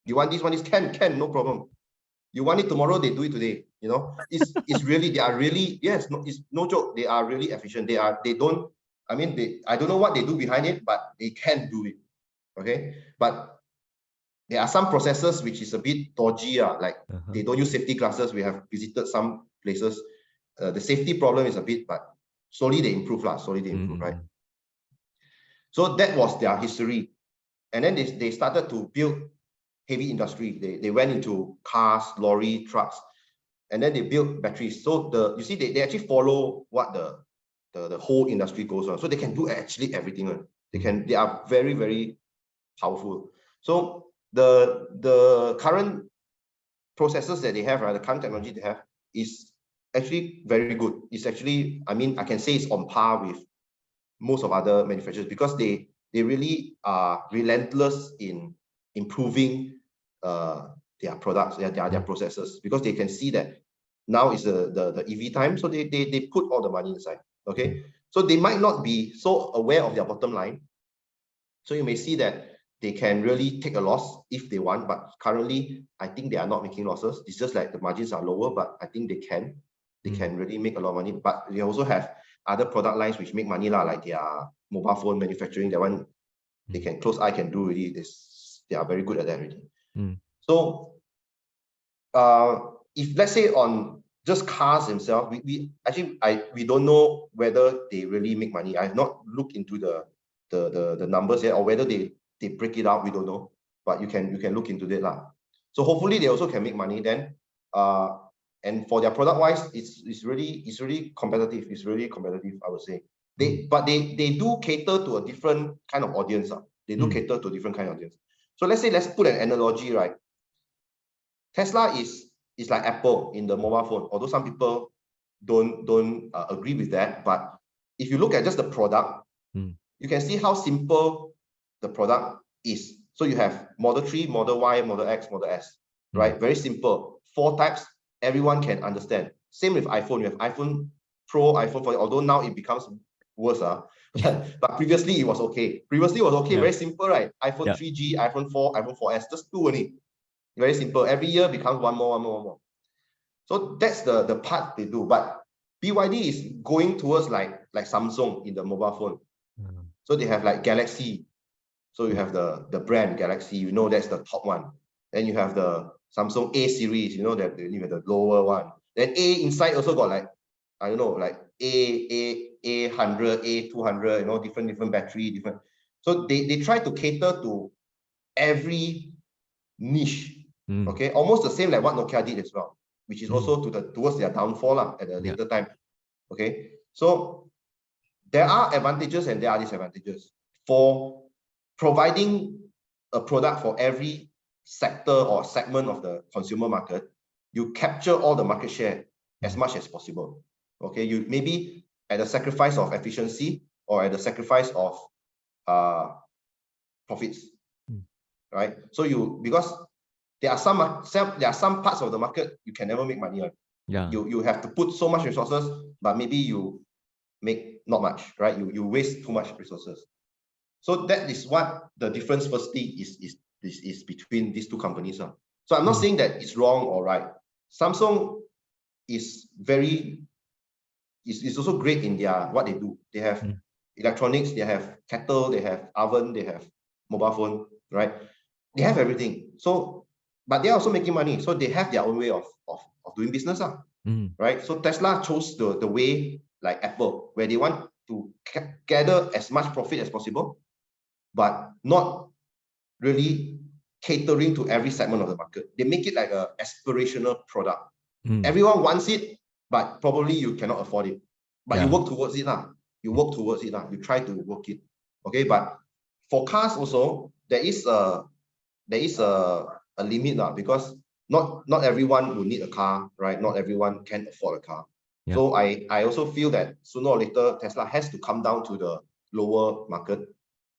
You want this one, is can, no problem. You want it tomorrow, they do it today. It's really, they are really, yes, no, it's no joke. They are really efficient. They don't I mean, I don't know what they do behind it, but they can do it. Okay, but there are some processes which is a bit dodgy, like they don't use safety glasses. We have visited some places. The safety problem is a bit, but slowly they improve, right? So that was their history. And then they started to build heavy industry. They went into cars, lorry, trucks, and then they built batteries. So you see, they actually follow what the whole industry goes on. So they can do actually everything. They are very, very powerful. So the current processes that they have, right, the current technology they have is actually very good. It's actually, I mean, I can say it's on par with most of other manufacturers because they really are relentless in improving their products, their processes, because they can see that now is the EV time, so they put all the money inside. Okay, so they might not be so aware of their bottom line. So you may see that they can really take a loss if they want, but currently I think they are not making losses. It's just like the margins are lower, but I think they can really make a lot of money. But they also have other product lines which make money, like their mobile phone manufacturing. That one they can close eye can do really. They are very good at that already. So if let's say on just cars themselves, we don't know whether they really make money. I have not looked into the numbers yet, or whether they break it out. We don't know, but you can look into it lah. So hopefully they also can make money then. And for their product wise, it's really competitive. It's really competitive, I would say. But they do cater to a different kind of audience. They do cater to a different kind of audience. So let's put an analogy, right? Tesla is like Apple in the mobile phone, although some people don't agree with that. But if you look at just the product, you can see how simple the product is. So you have Model 3, Model Y, Model X, Model S, right? Very simple. 4 types, everyone can understand. Same with iPhone. You have iPhone Pro, iPhone 4, although now it becomes worse. But previously it was okay. Very simple, right? iPhone 3G, iPhone 4, iPhone 4S, just 2 only. Very simple. Every year becomes one more. So that's the part they do. But BYD is going towards like Samsung in the mobile phone. So they have like Galaxy. So you have the brand Galaxy, that's the top one. Then you have the Samsung A series, that you have the lower one. Then A inside also got like, I don't know, like A100, A200, different battery, different. So they try to cater to every niche. Okay, almost the same like what Nokia did as well, which is also towards their downfall at a later time. Okay, so there are advantages and there are disadvantages for providing a product for every sector or segment of the consumer market. You capture all the market share as much as possible. Okay, you maybe at the sacrifice of efficiency or at the sacrifice of profits, right? So because there are some parts of the market you can never make money on. You have to put so much resources, but maybe you make not much, right? You waste too much resources. So that is what the difference firstly is between these two companies. So I'm not saying that it's wrong or right. Samsung is also great in what they do. They have electronics, they have kettle, they have oven, they have mobile phone, right? They have everything. So, but they're also making money. So they have their own way of doing business, right? So Tesla chose the way like Apple, where they want to gather as much profit as possible, but not really catering to every segment of the market. They make it like an aspirational product. Everyone wants it, but probably you cannot afford it. But you work towards it. You work towards it. You try to work it. Okay, but for cars also, there is a limit because not everyone will need a car, right? Not everyone can afford a car. So I also feel that sooner or later Tesla has to come down to the lower market,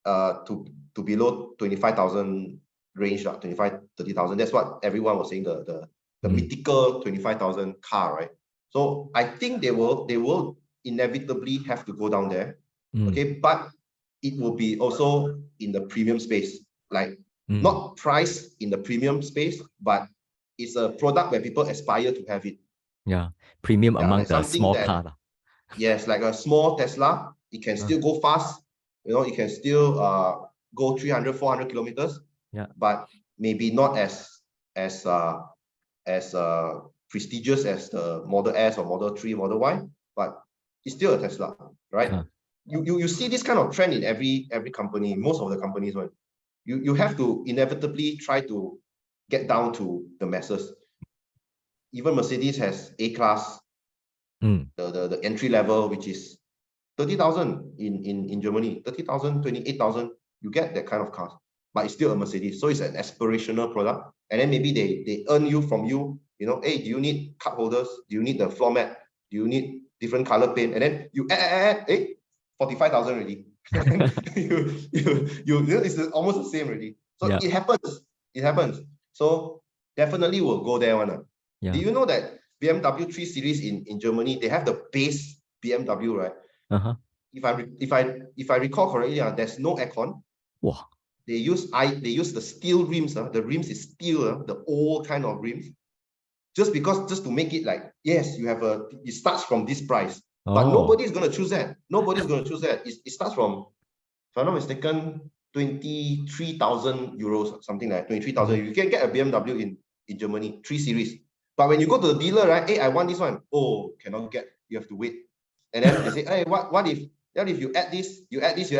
to below 25,000 range, 25-30,000. That's what everyone was saying, the mythical 25,000 car, right? So I think they will inevitably have to go down there. Okay, but it will be also in the premium space, like not price in the premium space, but it's a product where people aspire to have it. Premium among like the small car. Yes, like a small Tesla, It can still go fast. It can still go 300, 400 kilometers. Yeah. But maybe not as prestigious as the Model S or Model 3, Model Y, but it's still a Tesla, right? You see this kind of trend in every company, most of the companies, right? You have to inevitably try to get down to the masses. Even Mercedes has A-Class, the entry level, which is 30,000 in Germany, 30,000, 28,000. You get that kind of cars, but it's still a Mercedes. So it's an aspirational product. And then maybe they earn from you, hey, do you need cup holders? Do you need the floor mat? Do you need different color paint? And then you add, hey, 45,000 already. It's almost the same already. So it happens. It happens. So definitely we'll go there one. Do you know that BMW 3 Series in Germany, they have the base BMW, right? If I recall correctly, there's no aircon. Wow. They use the steel rims. The rims is steel, the old kind of rims. Just to make it like, yes, it starts from this price. But nobody's gonna choose that. Nobody's gonna choose that. It starts from, if I'm not mistaken, 23,000 euros, something like 23,000. You can get a BMW in Germany, 3 Series. But when you go to the dealer, right? Hey, I want this one. Oh, cannot get. You have to wait. And then they say, hey, what if you add this, you add this,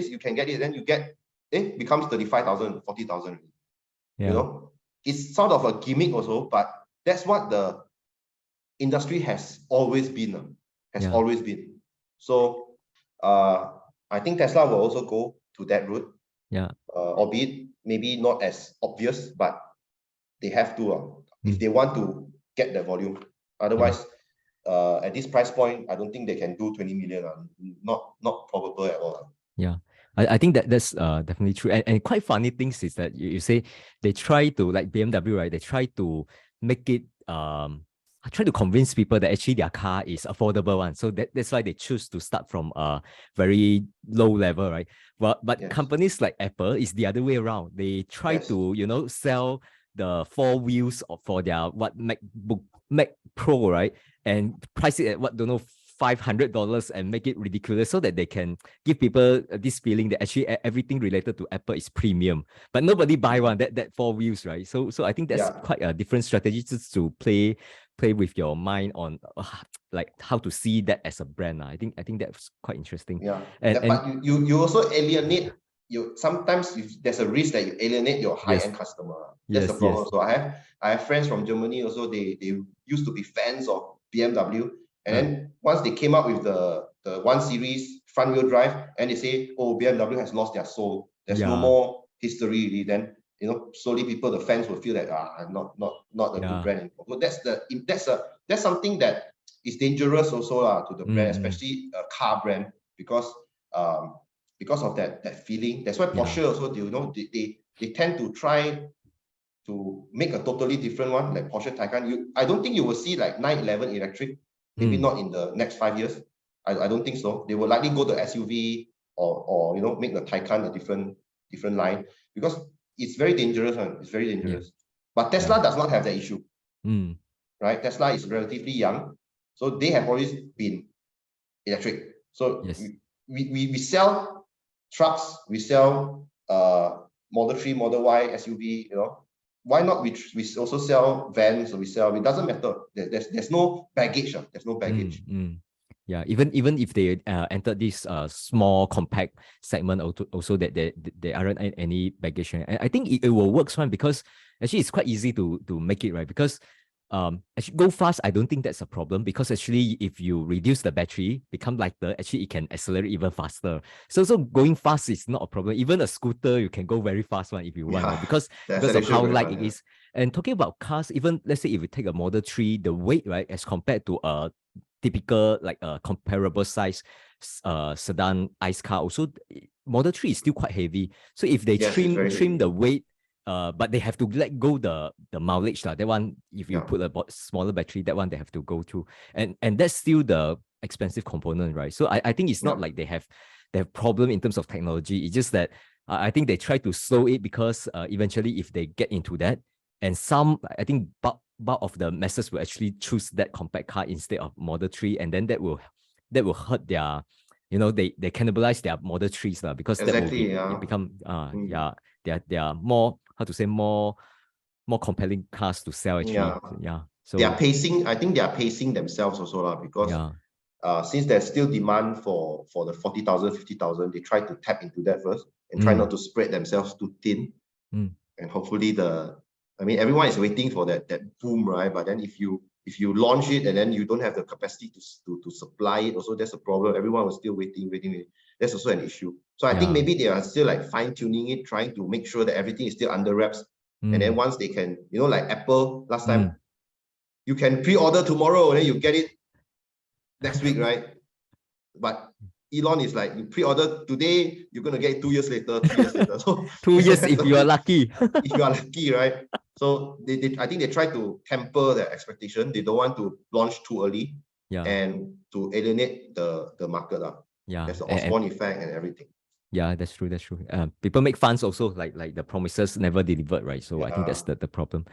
you can get it. Then you get, it becomes 35,000, 40,000. It's sort of a gimmick also, but that's what the industry has always been. Always been. So I think Tesla will also go to that route. Albeit maybe not as obvious, but they have to if they want to get the volume. Otherwise, at this price point, I don't think they can do 20 million. Not probable at all. Yeah. I think that's definitely true. And quite funny things is that you say they try to, like BMW, right? They try to make it try to convince people that actually their car is affordable one. So that's why they choose to start from a very low level, right? But companies like Apple is the other way around. They try to, sell the 4 wheels for their Mac Pro, right? And price it at $500 and make it ridiculous so that they can give people this feeling that actually everything related to Apple is premium, but nobody buy one that 4 wheels, right? So I think that's quite a different strategy just to play with your mind on like how to see that as a brand. I think that's quite interesting. But you also alienate sometimes there's a risk that you alienate your high-end customer. That's the problem. So I have friends from Germany also. They used to be fans of BMW. And then once they came up with the 1 Series front-wheel drive, and they say, oh, BMW has lost their soul. There's no more history really. Then slowly the fans will feel that not a good brand anymore. So that's something that is dangerous also to the brand, especially a car brand, because of that feeling. That's why Porsche also they tend to try to make a totally different one, like Porsche Taycan. I don't think you will see like 911 electric. Maybe not in the next 5 years. I don't think so. They will likely go to SUV or make the Taycan a different line, because it's very dangerous. It's very dangerous. But Tesla does not have that issue. Right? Tesla is relatively young, so they have always been electric. So we sell trucks, we sell Model 3, Model Y, SUV. Why not we also sell vans, or it doesn't matter. There's no baggage. There's no baggage. Yeah, even if they enter this small compact segment, also that there aren't any baggage. And I think it will work fine, because actually it's quite easy to make it, right? Because actually go fast, I don't think that's a problem, because actually if you reduce the battery, become lighter, actually it can accelerate even faster. So going fast is not a problem. Even a scooter, you can go very fast one if you want, right? because of how light it is. And talking about cars, even let's say if you take a Model 3, the weight, right, as compared to a typical, like a comparable size sedan ICE car, also Model 3 is still quite heavy. So if they trim the weight, but they have to let go the mileage. That one, if you put a smaller battery, that one they have to go through. And that's still the expensive component, right? So I think it's not like they have problem in terms of technology. It's just that I think they try to slow it, because eventually if they get into that, and I think bulk of the masses will actually choose that compact car instead of Model 3, and then that will hurt their they cannibalize their Model 3s because that will Exactly, be yeah. it become they are more, how to say, more compelling cars to sell actually. So they are pacing. I think they are pacing themselves also because since there's still demand for the 40,000, 50,000, they try to tap into that first and try not to spread themselves too thin. And hopefully everyone is waiting for that boom, right? But then if you launch it and then you don't have the capacity to supply it, also that's a problem. Everyone was still waiting. That's also an issue. So I think maybe they are still like fine-tuning it, trying to make sure that everything is still under wraps. And then once they can, like Apple last time, you can pre-order tomorrow and then you get it next week, right? But Elon is like, you pre-order today, you're going to get it 2 years later, 3 years later. So 2 years if you are lucky. If you are lucky, right? So I think they try to temper their expectation. They don't want to launch too early and to alienate the market. There's the Osborne effect and everything. Yeah, that's true. People make funds also, like the promises never delivered, right? So I think that's the problem.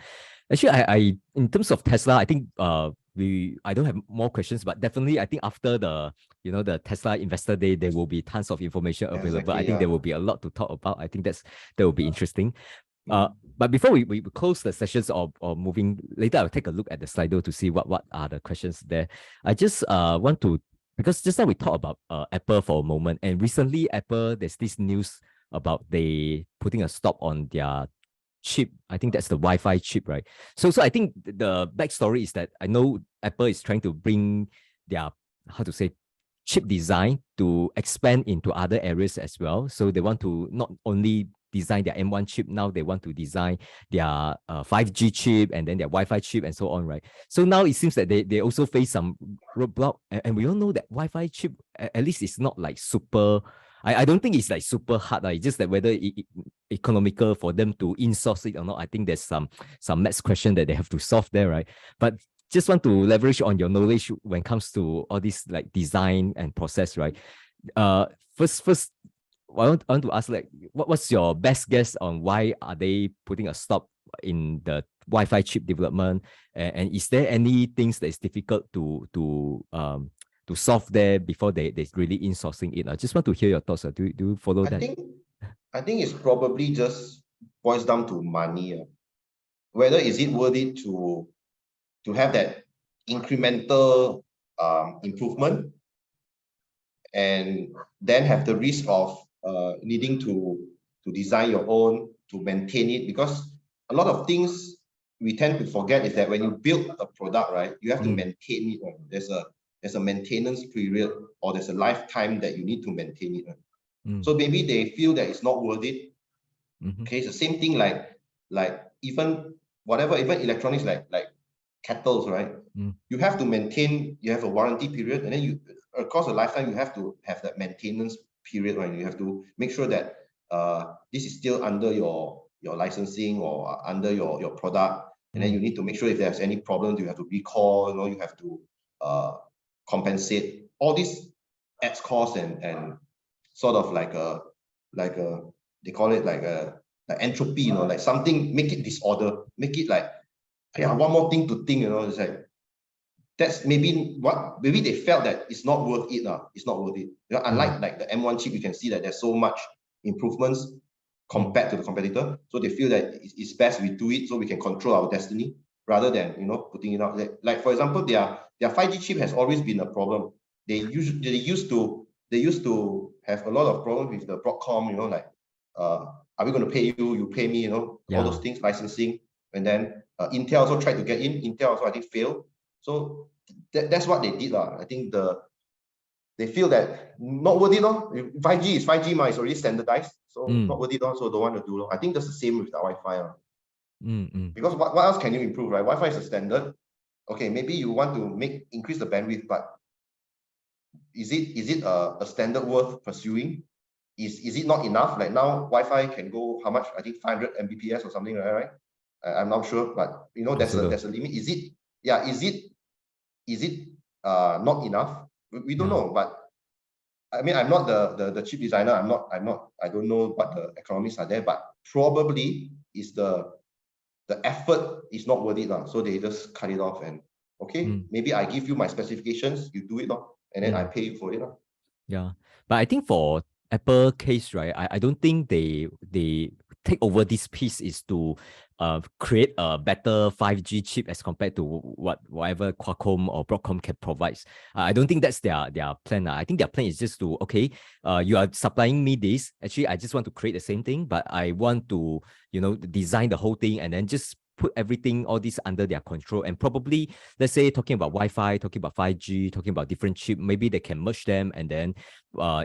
Actually, I in terms of Tesla, I think I don't have more questions, but definitely I think after the Tesla Investor Day, there will be tons of information available. Exactly, I think there will be a lot to talk about. I think that will be interesting. But before we close the sessions or moving later, I'll take a look at the Slido to see what are the questions there. I just want to, because just now we talked about Apple for a moment, and recently Apple, there's this news about they putting a stop on their chip. I think that's the Wi-Fi chip, right? So I think the backstory is that I know Apple is trying to bring their, how to say, chip design to expand into other areas as well. So they want to not only design their M1 chip, now they want to design their 5G chip and then their Wi-Fi chip and so on, right? So now it seems that they also face some roadblock, and we all know that Wi-Fi chip, at least it's not like super, I don't think it's like super hard. It's just that whether it economical for them to in-source it or not. I think there's some maths question that they have to solve there, right? But just want to leverage on your knowledge when it comes to all this like design and process, right? First, I want to ask, like, what's your best guess on why are they putting a stop in the Wi-Fi chip development? And is there any things that is difficult to solve there before they really in-sourcing it? I just want to hear your thoughts. Do you follow that? I think it's probably just boils down to money. Whether is it worth it to have that incremental improvement and then have the risk of needing to design your own, to maintain it, because a lot of things we tend to forget is that when you build a product, right, you have to maintain it. There's a maintenance period, or there's a lifetime that you need to maintain it. So maybe they feel that it's not worth it. Okay, it's the same thing like even electronics like kettles, right? You have to maintain, you have a warranty period, and then you across the lifetime you have to have that maintenance period, right? You have to make sure that this is still under your licensing or under your product, and then you need to make sure if there's any problems, you have to recall, you have to compensate. All this adds cost and sort of like a they call it like entropy, like something, make it disorder, make it like, yeah, one more thing to think, it's like, that's maybe they felt that it's not worth it. It's not worth it. Unlike like the M1 chip, you can see that there's so much improvements compared to the competitor. So they feel that it's best we do it so we can control our destiny rather than putting it out. Like for example, their 5G chip has always been a problem. They used to have a lot of problems with the Broadcom. Like are we going to pay you? You pay me. All those things, licensing, and then Intel also tried to get in. Intel also I think failed. So that's what they did. I think they feel that not worth it. 5G is 5G, it's already standardized. So not worth it. So don't want to do. I think that's the same with the Wi-Fi. Because what else can you improve, right? Wi-Fi is a standard. Okay, maybe you want to increase the bandwidth, but is it a standard worth pursuing? Is it not enough? Like now, Wi-Fi can go how much? I think 500 Mbps or something, right? I'm not sure, but there's a limit. Is it not enough? We don't know, but I mean, I'm not the chip designer. I don't know what the economics are there, but probably is the effort is not worth it. So they just cut it off and okay, maybe I give you my specifications, you do it, and then I pay you for it. Yeah, but I think for Apple case, right, I don't think they take over this piece is to create a better 5G chip as compared to whatever Qualcomm or Broadcom can provide. I don't think that's their plan. I think their plan is just to, okay, you are supplying me this. Actually, I just want to create the same thing, but I want to, design the whole thing and then just put everything, all this under their control. And probably, let's say, talking about Wi-Fi, talking about 5G, talking about different chip, maybe they can merge them and then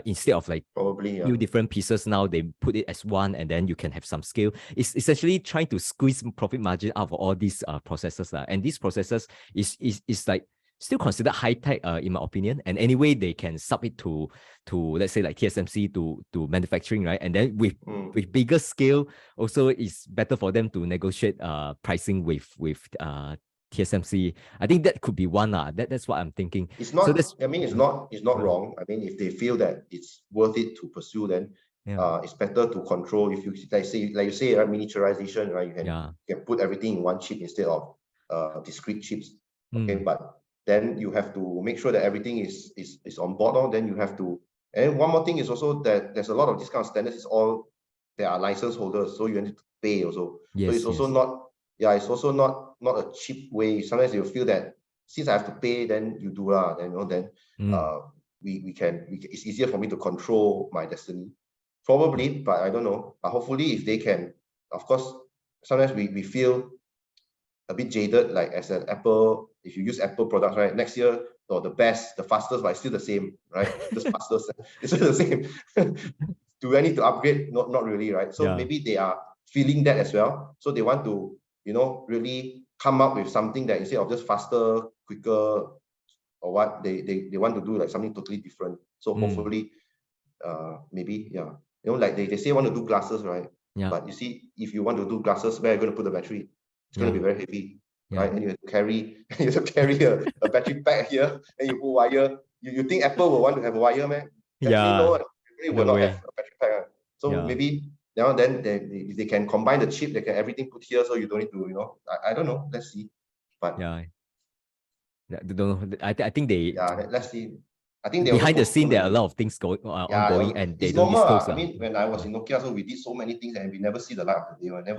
instead of like Probably, few different pieces, now they put it as one and then you can have some scale. It's essentially trying to squeeze profit margin out of all these processes. And these processes is like still considered high tech in my opinion. And anyway, they can sub it to let's say like TSMC to manufacturing, right? And then with bigger scale, also it's better for them to negotiate pricing with TSMC. I think that could be one. That's what I'm thinking. It's not, so that's, I mean, it's not wrong. I mean, if they feel that it's worth it to pursue, then it's better to control. If you like you say, miniaturization, right? You can put everything in one chip instead of discrete chips. Okay, but then you have to make sure that everything is on board. Then you have to, and one more thing is also that there's a lot of this kind of standards. It's all there are license holders, so you need to pay also. So it's also not, it's also not a cheap way. Sometimes you feel that since I have to pay, then you do lah. Then it's easier for me to control my destiny. Probably, but I don't know. But hopefully, if they can, of course, sometimes we feel a bit jaded, like as an Apple, if you use Apple products, right? Next year, or the best, the fastest, but it's still the same, right? Just fastest, it's still the same. Do I need to upgrade? Not really, right? So maybe they are feeling that as well. So they want to, really come up with something that instead of just faster, quicker, or what, they want to do like something totally different. So hopefully, maybe, like they say want to do glasses, right? But you see, if you want to do glasses, where are you going to put the battery? It's going to be very heavy, right? And you have to carry a battery pack here, and you put wire. You think Apple will want to have a wire, man? Definitely no. It will not have a battery pack. So maybe now then if they can combine the chip, they can everything put here, so you don't need to, I don't know. Let's see. But don't know. I think they let's see. I think they behind the scene there are a lot of things ongoing and they don't disclose. I mean, when I was in Nokia, so we did so many things and we never see the light of the day.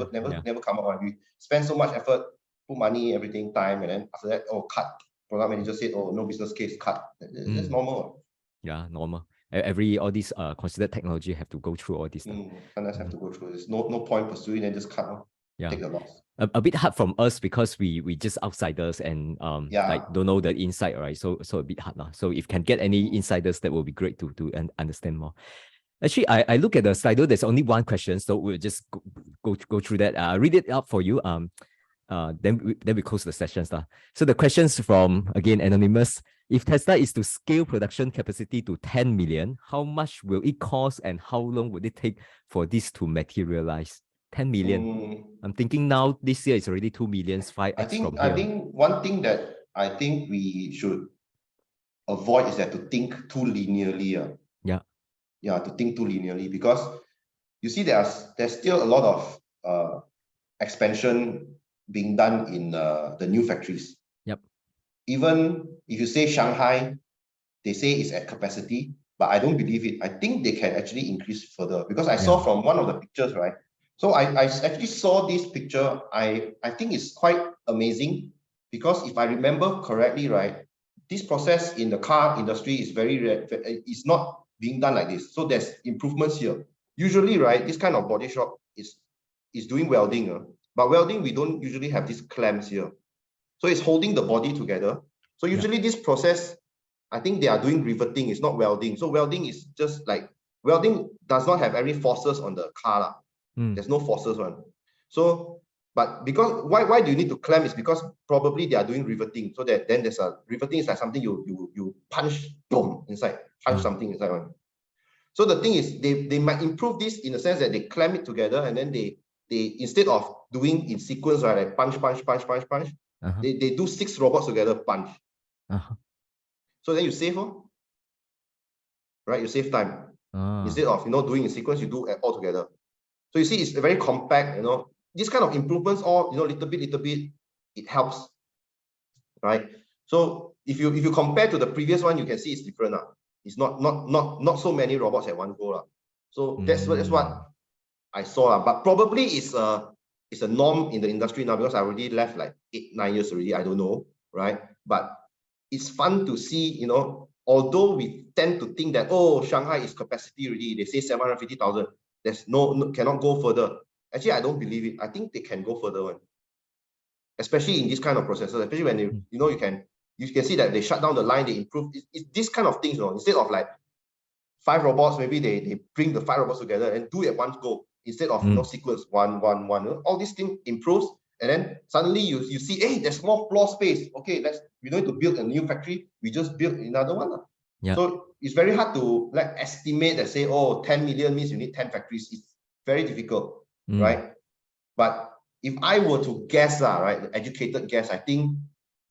Never come out. We spend so much effort, put money, everything, time, and then after that, cut. Product manager said, no business case, cut. That's normal. Yeah, normal. All these considered technology have to go through all this stuff. Sometimes have to go through. There's no point pursuing and just cut. Take the loss. A bit hard from us because we just outsiders and like don't know the inside, right? So a bit hard now. So if can get any insiders, that will be great to understand more. Actually, I look at the slide. There's only one question, so we'll just go through that. Read it out for you. Then we close the sessions. So the questions from, again, anonymous. If Tesla is to scale production capacity to 10 million, how much will it cost and how long would it take for this to materialize? 10 million. I'm thinking now this year it's already 2 million, 5x from here. I think one thing that I think we should avoid is that to think too linearly. To think too linearly, because you see there's still a lot of expansion being done in the new factories. Even if you say Shanghai, they say it's at capacity, but I don't believe it. I think they can actually increase further, because I saw from one of the pictures, right? So I actually saw this picture. I think it's quite amazing, because if I remember correctly, right, this process in the car industry is it's not being done like this. So there's improvements here. Usually, right, this kind of body shop is doing welding. But welding, we don't usually have these clamps here. So it's holding the body together. So usually this process, I think they are doing riveting. It's not welding. So welding is just like, welding does not have any forces on the car. There's no forces one. So, but because why do you need to clamp? Is because probably they are doing riveting. So that then there's riveting is like something you punch, boom, inside, punch something inside one. So the thing is, they might improve this in the sense that they clamp it together, and then they instead of doing in sequence, right, like punch, they do 6 robots together, punch. So then you save, right? You save time. Instead of doing in sequence, you do it all together. So you see, it's very compact. This kind of improvements, all little bit, it helps, right? So if you compare to the previous one, you can see it's different. It's not so many robots at one go lah. So that's what I saw. But probably it's a norm in the industry now, because I already left like 8-9 years already. I don't know, right? But it's fun to see, you know, although we tend to think that, oh, Shanghai is capacity already, they say 750,000, there's no cannot go further. Actually, I don't believe it. I think they can go further one. Especially in this kind of processes, especially when you know, you can see that they shut down the line, they improve. It's this kind of things, you know, instead of like 5 robots, maybe they bring the 5 robots together and do it at one go, instead of, you know, sequence one. All these things improves, and then suddenly you see, hey, there's more floor space. Okay, we don't need to build a new factory, we just build another one. Yeah. So it's very hard to like estimate and say, oh, 10 million means you need 10 factories. It's very difficult, right? But if I were to guess, right, educated guess, I think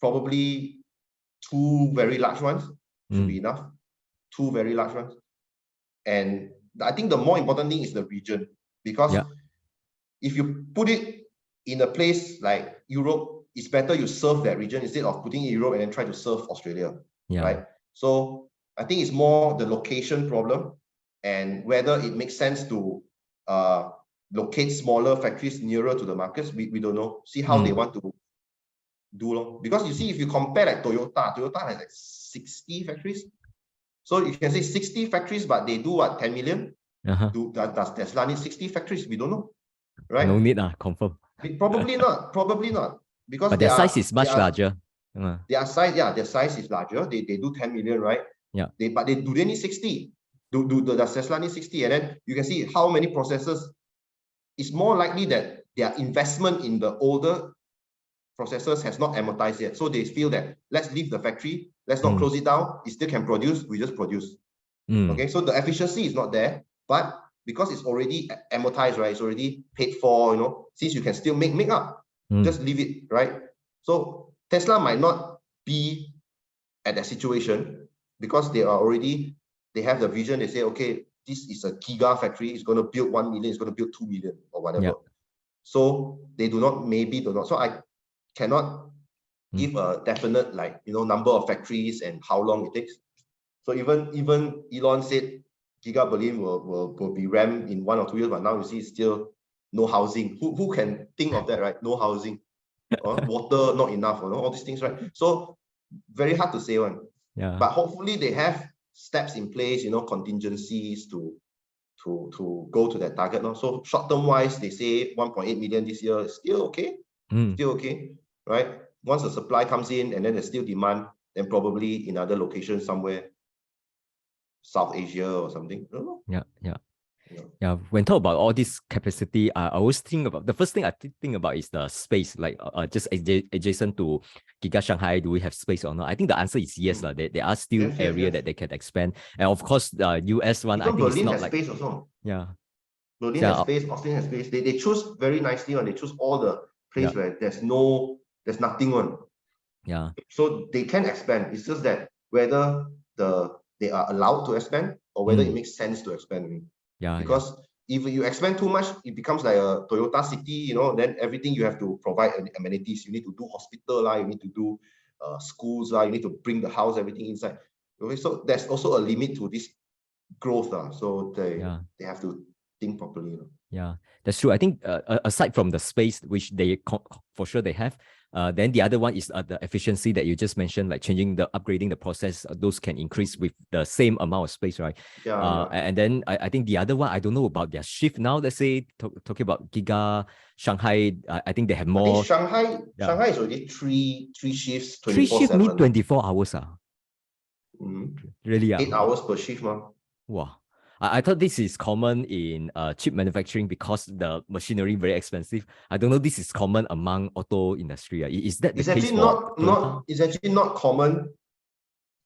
probably 2 very large ones should be enough. 2 very large ones. And I think the more important thing is the region, because if you put it in a place like Europe, it's better you serve that region instead of putting in Europe and then try to serve Australia, right? So I think it's more the location problem, and whether it makes sense to locate smaller factories nearer to the markets. We don't know. See how they want to do. Because you see, if you compare like Toyota has like 60 factories. So you can say 60 factories, but they do what, 10 million? Does Tesla need 60 factories? We don't know, right? No need, confirm. Probably not. Because but their size is much larger. Their size is larger. They do 10 million, right? Yeah. But do they need 60? Does Tesla need 60? And then you can see how many processors. It's more likely that their investment in the older processors has not amortized yet. So they feel that let's leave the factory, let's not close it down. It still can produce, we just produce. Okay, so the efficiency is not there, but because it's already amortized, right? It's already paid for, you know, since you can still make up, just leave it, right? So Tesla might not be at that situation because they have the vision. They say, okay, this is a Giga factory. It's going to build 1 million. It's going to build 2 million or whatever. Yep. So they do not. So I cannot give a definite, like, you know, number of factories and how long it takes. So even Elon said Giga Berlin will be ramped in 1 or 2 years, but now you see still no housing. Who can think of that, right? No housing, water not enough, you know, all these things, right? So very hard to say one. Yeah. But hopefully they have steps in place, you know, contingencies to go to that target. No? So short-term wise, they say 1.8 million this year is still okay. Still okay, right? Once the supply comes in and then there's still demand, then probably in other locations somewhere, South Asia or something. I don't know. Yeah. When talk about all this capacity, I always think about, the first thing I think about is the space, like just adjacent to Giga Shanghai. Do we have space or not? I think the answer is yes. There are still area that they can expand. And of course, the US one, I think Berlin it's not has like space also. Yeah. Berlin has space, Austin has space. They choose very nicely on. They choose all the place where there's nothing on. Yeah. So they can expand. It's just that whether they are allowed to expand or whether it makes sense to expand. Because if you expand too much, it becomes like a Toyota city, you know, then everything you have to provide amenities. You need to do hospital, you need to do schools, you need to bring the house, everything inside. Okay, so there's also a limit to this growth. So they have to think properly. Yeah, that's true. I think aside from the space, which they for sure they have, then the other one is the efficiency that you just mentioned, like upgrading the process. Those can increase with the same amount of space, right? And then I think the other one, I don't know about their shift now. Let's say talking about Giga Shanghai, I think they have more. Shanghai is already three shifts, 24/7. 3 shifts mean 24 hours. Really? 8 hours per shift, man. Wow. I thought this is common in chip manufacturing because the machinery very expensive. I don't know this is common among auto industry. Is that the case for Toyota? It's actually not common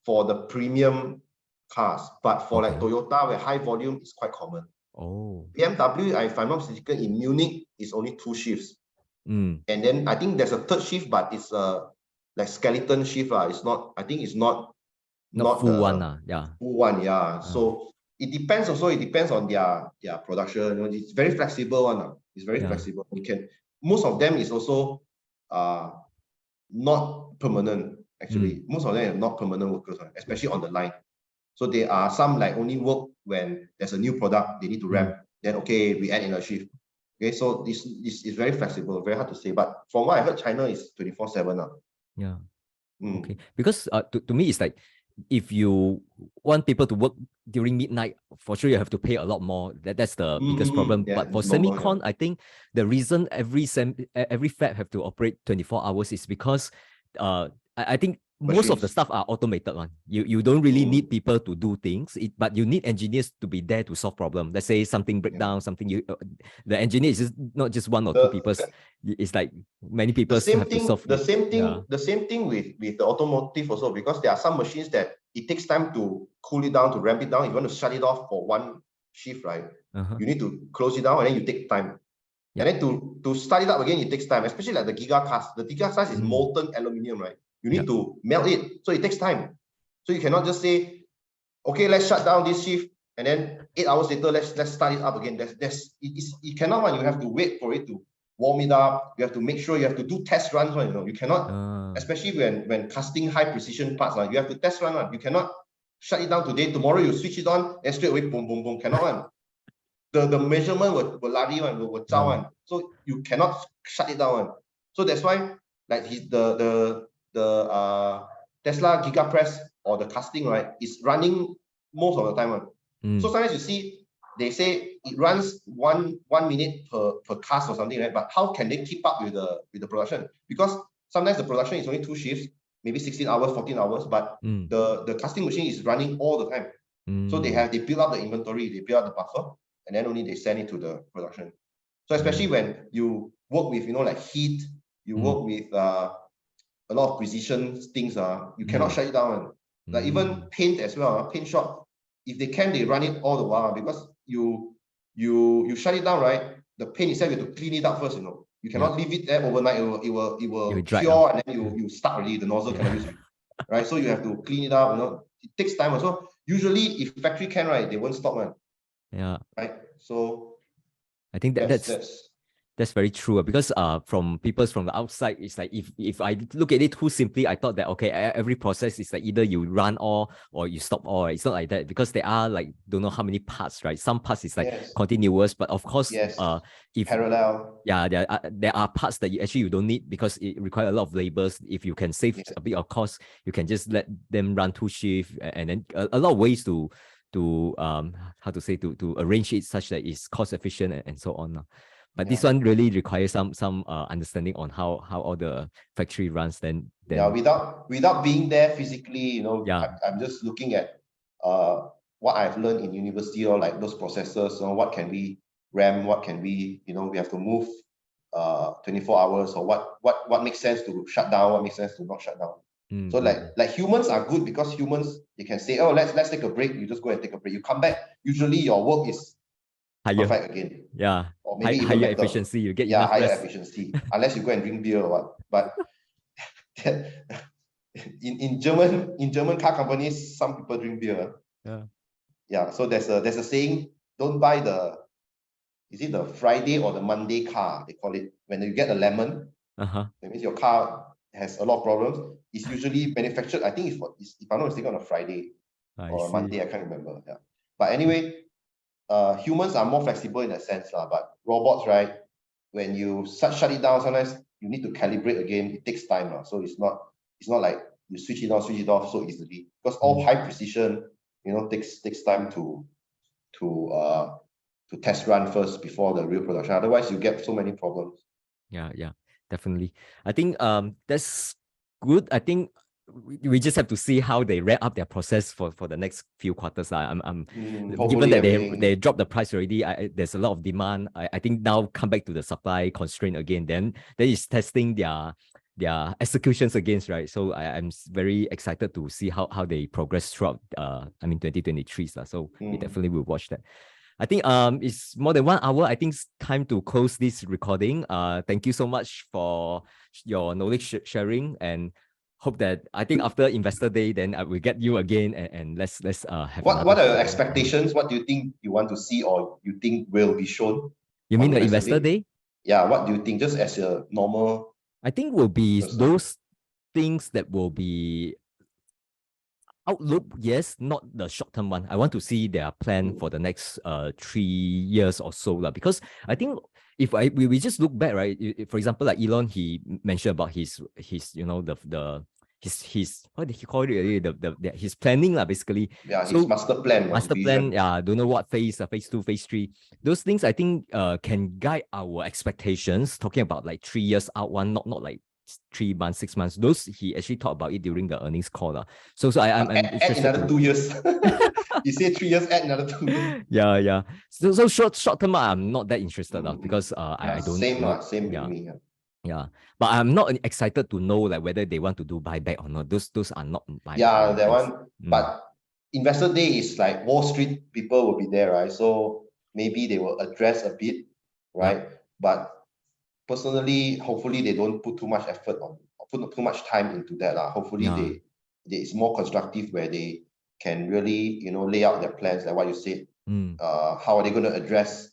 for the premium cars, but for like Toyota, where high volume is quite common. BMW, if I'm not mistaken, in Munich is only 2 shifts. And then I think there's a 3rd shift, but it's like skeleton shift. It's not. I think it's not full one. Full one. So it depends also. It depends on their production. You know, it's very flexible one. It's very flexible. Most of them is also not permanent. Actually, most of them are not permanent workers, especially on the line. So there are some like only work when there's a new product they need to ramp. Then okay, we add in a shift. Okay, so this is very flexible, very hard to say. But from what I heard, China is 24/7. Yeah. Okay. Because to me, it's like if you want people to work during midnight, for sure you have to pay a lot more. That's the biggest problem. Yeah, but for normal, semicon, I think the reason every fab have to operate 24 hours is because I think most of the stuff are automated one. You don't really need people to do things, but you need engineers to be there to solve problem. Let's say something break down, something the engineer is just not just one or two people. It's like many people have to solve the it. same thing with the automotive also, because there are some machines that it takes time to cool it down, to ramp it down. If you want to shut it off for one shift, right? You need to close it down and then you take time. And then to start it up again, it takes time, especially like the Giga cast. The Giga cast is molten aluminium, right? You need to melt it, so it takes time. So you cannot just say, okay, let's shut down this shift, and then 8 hours later, let's start it up again. You cannot. You have to wait for it to warm it up. You have to make sure, you have to do test runs. You know, you cannot, especially when casting high precision parts. You have to test run. You cannot shut it down today. Tomorrow you switch it on, and straight away boom boom boom. Cannot. The measurement will lari will zao. So you cannot shut it down. So that's why like the Tesla Giga press or the casting, right, is running most of the time. So sometimes you see they say it runs one minute per cast or something, right? But how can they keep up with the production? Because sometimes the production is only 2 shifts, maybe 16 hours, 14 hours, but the casting machine is running all the time. So they build up the inventory, they build up the buffer, and then only they send it to the production. So especially when you work with, like heat, you work with a lot of precision things, you cannot shut it down. Like even paint as well, paint shop, if they can, they run it all the while, because you shut it down, right? The paint itself, you have to clean it up first, You cannot leave it there overnight. It will cure, and then you start already. The nozzle cannot use it, right? So you have to clean it up. It takes time. So usually, if factory can, right, they won't stop, man. Yeah. Right. So I think that's very true, because from people from the outside, it's like if I look at it too simply, I thought that okay, every process is like either you run all or you stop all. Right? It's not like that, because there are like don't know how many parts, right? Some parts is like continuous, but of course, if parallel, there are parts that you don't need, because it requires a lot of labors. If you can save a bit of cost, you can just let them run 2 shifts, and then a lot of ways to how to say to arrange it such that it's cost efficient and so on. But this one really requires some understanding on how all the factory runs. Then without being there physically, I'm just looking at what I've learned in university, or like those processes. What can we RAM? What can we we have to move 24 hours, or what makes sense to shut down, what makes sense to not shut down. So like humans are good, because humans, they can say, oh, let's take a break. You just go and take a break. You come back. Usually your work is higher, perfect again. Yeah, or maybe even higher better. Efficiency. You get enough higher rest. Efficiency, unless you go and drink beer or what. But in German car companies, some people drink beer. So there's a saying: don't buy is it the Friday or the Monday car, they call it, when you get a lemon. That means your car has a lot of problems. It's usually manufactured, I think if I'm not mistaken, on a Friday or a Monday, I can't remember. But anyway, humans are more flexible in a sense, but robots, right, when you shut it down, sometimes you need to calibrate again. It takes time. So it's not like you switch it off so easily, because all high precision takes time to test run first before the real production. Otherwise you get so many problems. Yeah, definitely. I think that's good. I think we just have to see how they ramp up their process for the next few quarters. Given that they dropped the price already, there's a lot of demand. I think now come back to the supply constraint again. Then is testing their executions against, right? So I'm very excited to see how they progress throughout 2023. So we definitely will watch that. I think it's more than 1 hour. I think it's time to close this recording. Thank you so much for your knowledge sharing, and hope that after Investor Day, then I will get you again, and let's have what are your expectations? What do you think you want to see, or you think will be shown? You mean the Investor Day? Yeah, what do you think, just as a normal? I think will be those things that will be outlook, yes, not the short-term one. I want to see their plan for the next 3 years or so. Because I think if we just look back, right? For example, like Elon, he mentioned about his you know, his what did he call it? His planning basically. Yeah, so his master plan, master plan, don't know what phase, phase 2, phase 3. Those things I think can guide our expectations, talking about like 3 years out one, not like 3 months, 6 months. Those he actually talked about it during the earnings call. So I'm add another 2 years. You say 3 years, add another 2 years. Yeah. So short term, I'm not that interested because I don't know. Same with me. Yeah, but I'm not excited to know like whether they want to do buyback or not. Those are not my that things. one. But Investor Day is like Wall Street people will be there, right? So maybe they will address a bit, right? But personally, hopefully they don't put too much effort on, or put too much time into that. Hopefully it's more constructive where they can really, lay out their plans, like what you said. How are they going to address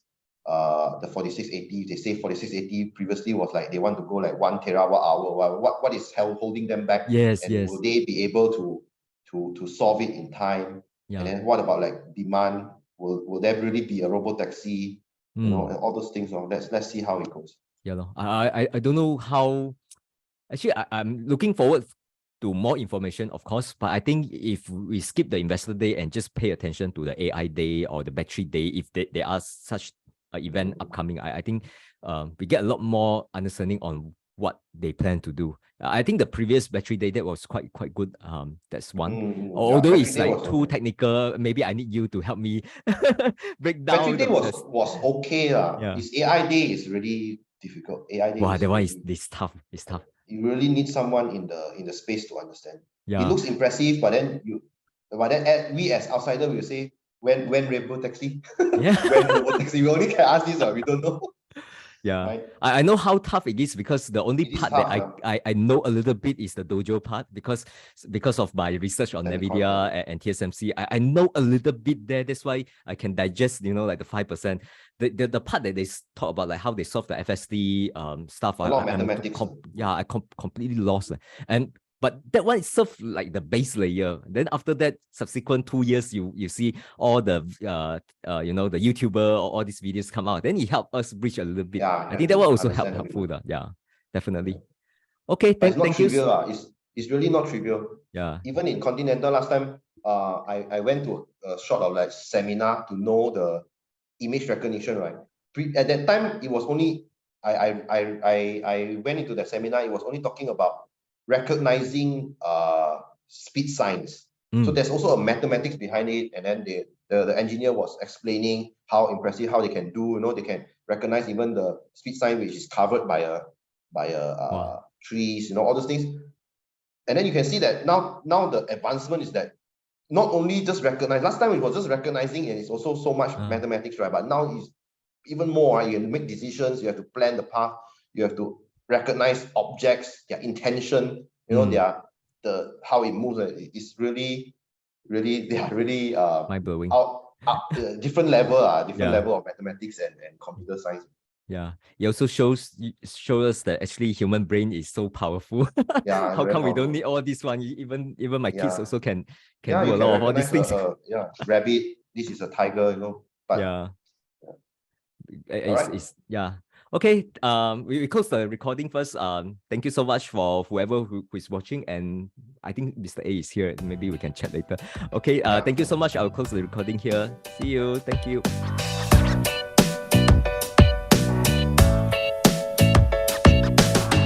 the 4680? They say 4680 previously was like they want to go like 1 terawatt hour. What is holding them back? Yes. Will they be able to solve it in time? And then what about like demand? Will there really be a robo taxi? And all those things. Let's see how it goes. Yeah, I don't know how. Actually, I'm looking forward to more information, of course. But I think if we skip the investor day and just pay attention to the AI day or the battery day, if there are such an event upcoming, I think we get a lot more understanding on what they plan to do. I think the previous battery day that was quite good. That's one. Although it's like too technical, maybe I need you to help me break down. Battery day was okay. This AI day is really difficult. AI day. Wow, that one is tough. It's tough. You really need someone in the space to understand. Yeah. It looks impressive, but then we as outsider will say, when Rainbow Taxi? Yeah. When Rainbow Taxi? We only can ask this, we don't know. Yeah, right? I know how tough it is because the only part tough, that I know a little bit is the dojo part because of my research on NVIDIA and TSMC. I know a little bit there. That's why I can digest, like the 5%. The part that they talk about, like how they solve the FSD stuff. A lot of mathematics. I completely lost. But that one itself, like the base layer. Then after that, subsequent 2 years, you see all the the YouTuber or all these videos come out. Then it helped us bridge a little bit. I think that will also helpful. Yeah, definitely. Okay, thank you. It's really not trivial. Yeah. Even in Continental last time, I went to a sort of like seminar to know the image recognition, right? At that time, it was only I went into that seminar. It was only talking about recognizing speed signs. So there's also a mathematics behind it, and then the engineer was explaining how impressive, how they can do, they can recognize even the speed sign which is covered by trees, all those things. And then you can see that now the advancement is that not only just recognize, last time it was just recognizing and it's also so much mathematics, right? But now it's even more. You have to make decisions, you have to plan the path, you have to recognize objects, their intention, how it moves. It's really, they are really mind-blowing. Different level of mathematics and computer science. Yeah, it also shows us that actually human brain is so powerful. Yeah, how come we don't need all this one? Even my kids also can do a lot of all these things. Rabbit, this is a tiger, But it's okay. We close the recording first. Thank you so much for whoever who is watching, and I think Mr. A is here. Maybe we can chat later. Okay. Thank you so much. I'll close the recording here. See you. Thank you.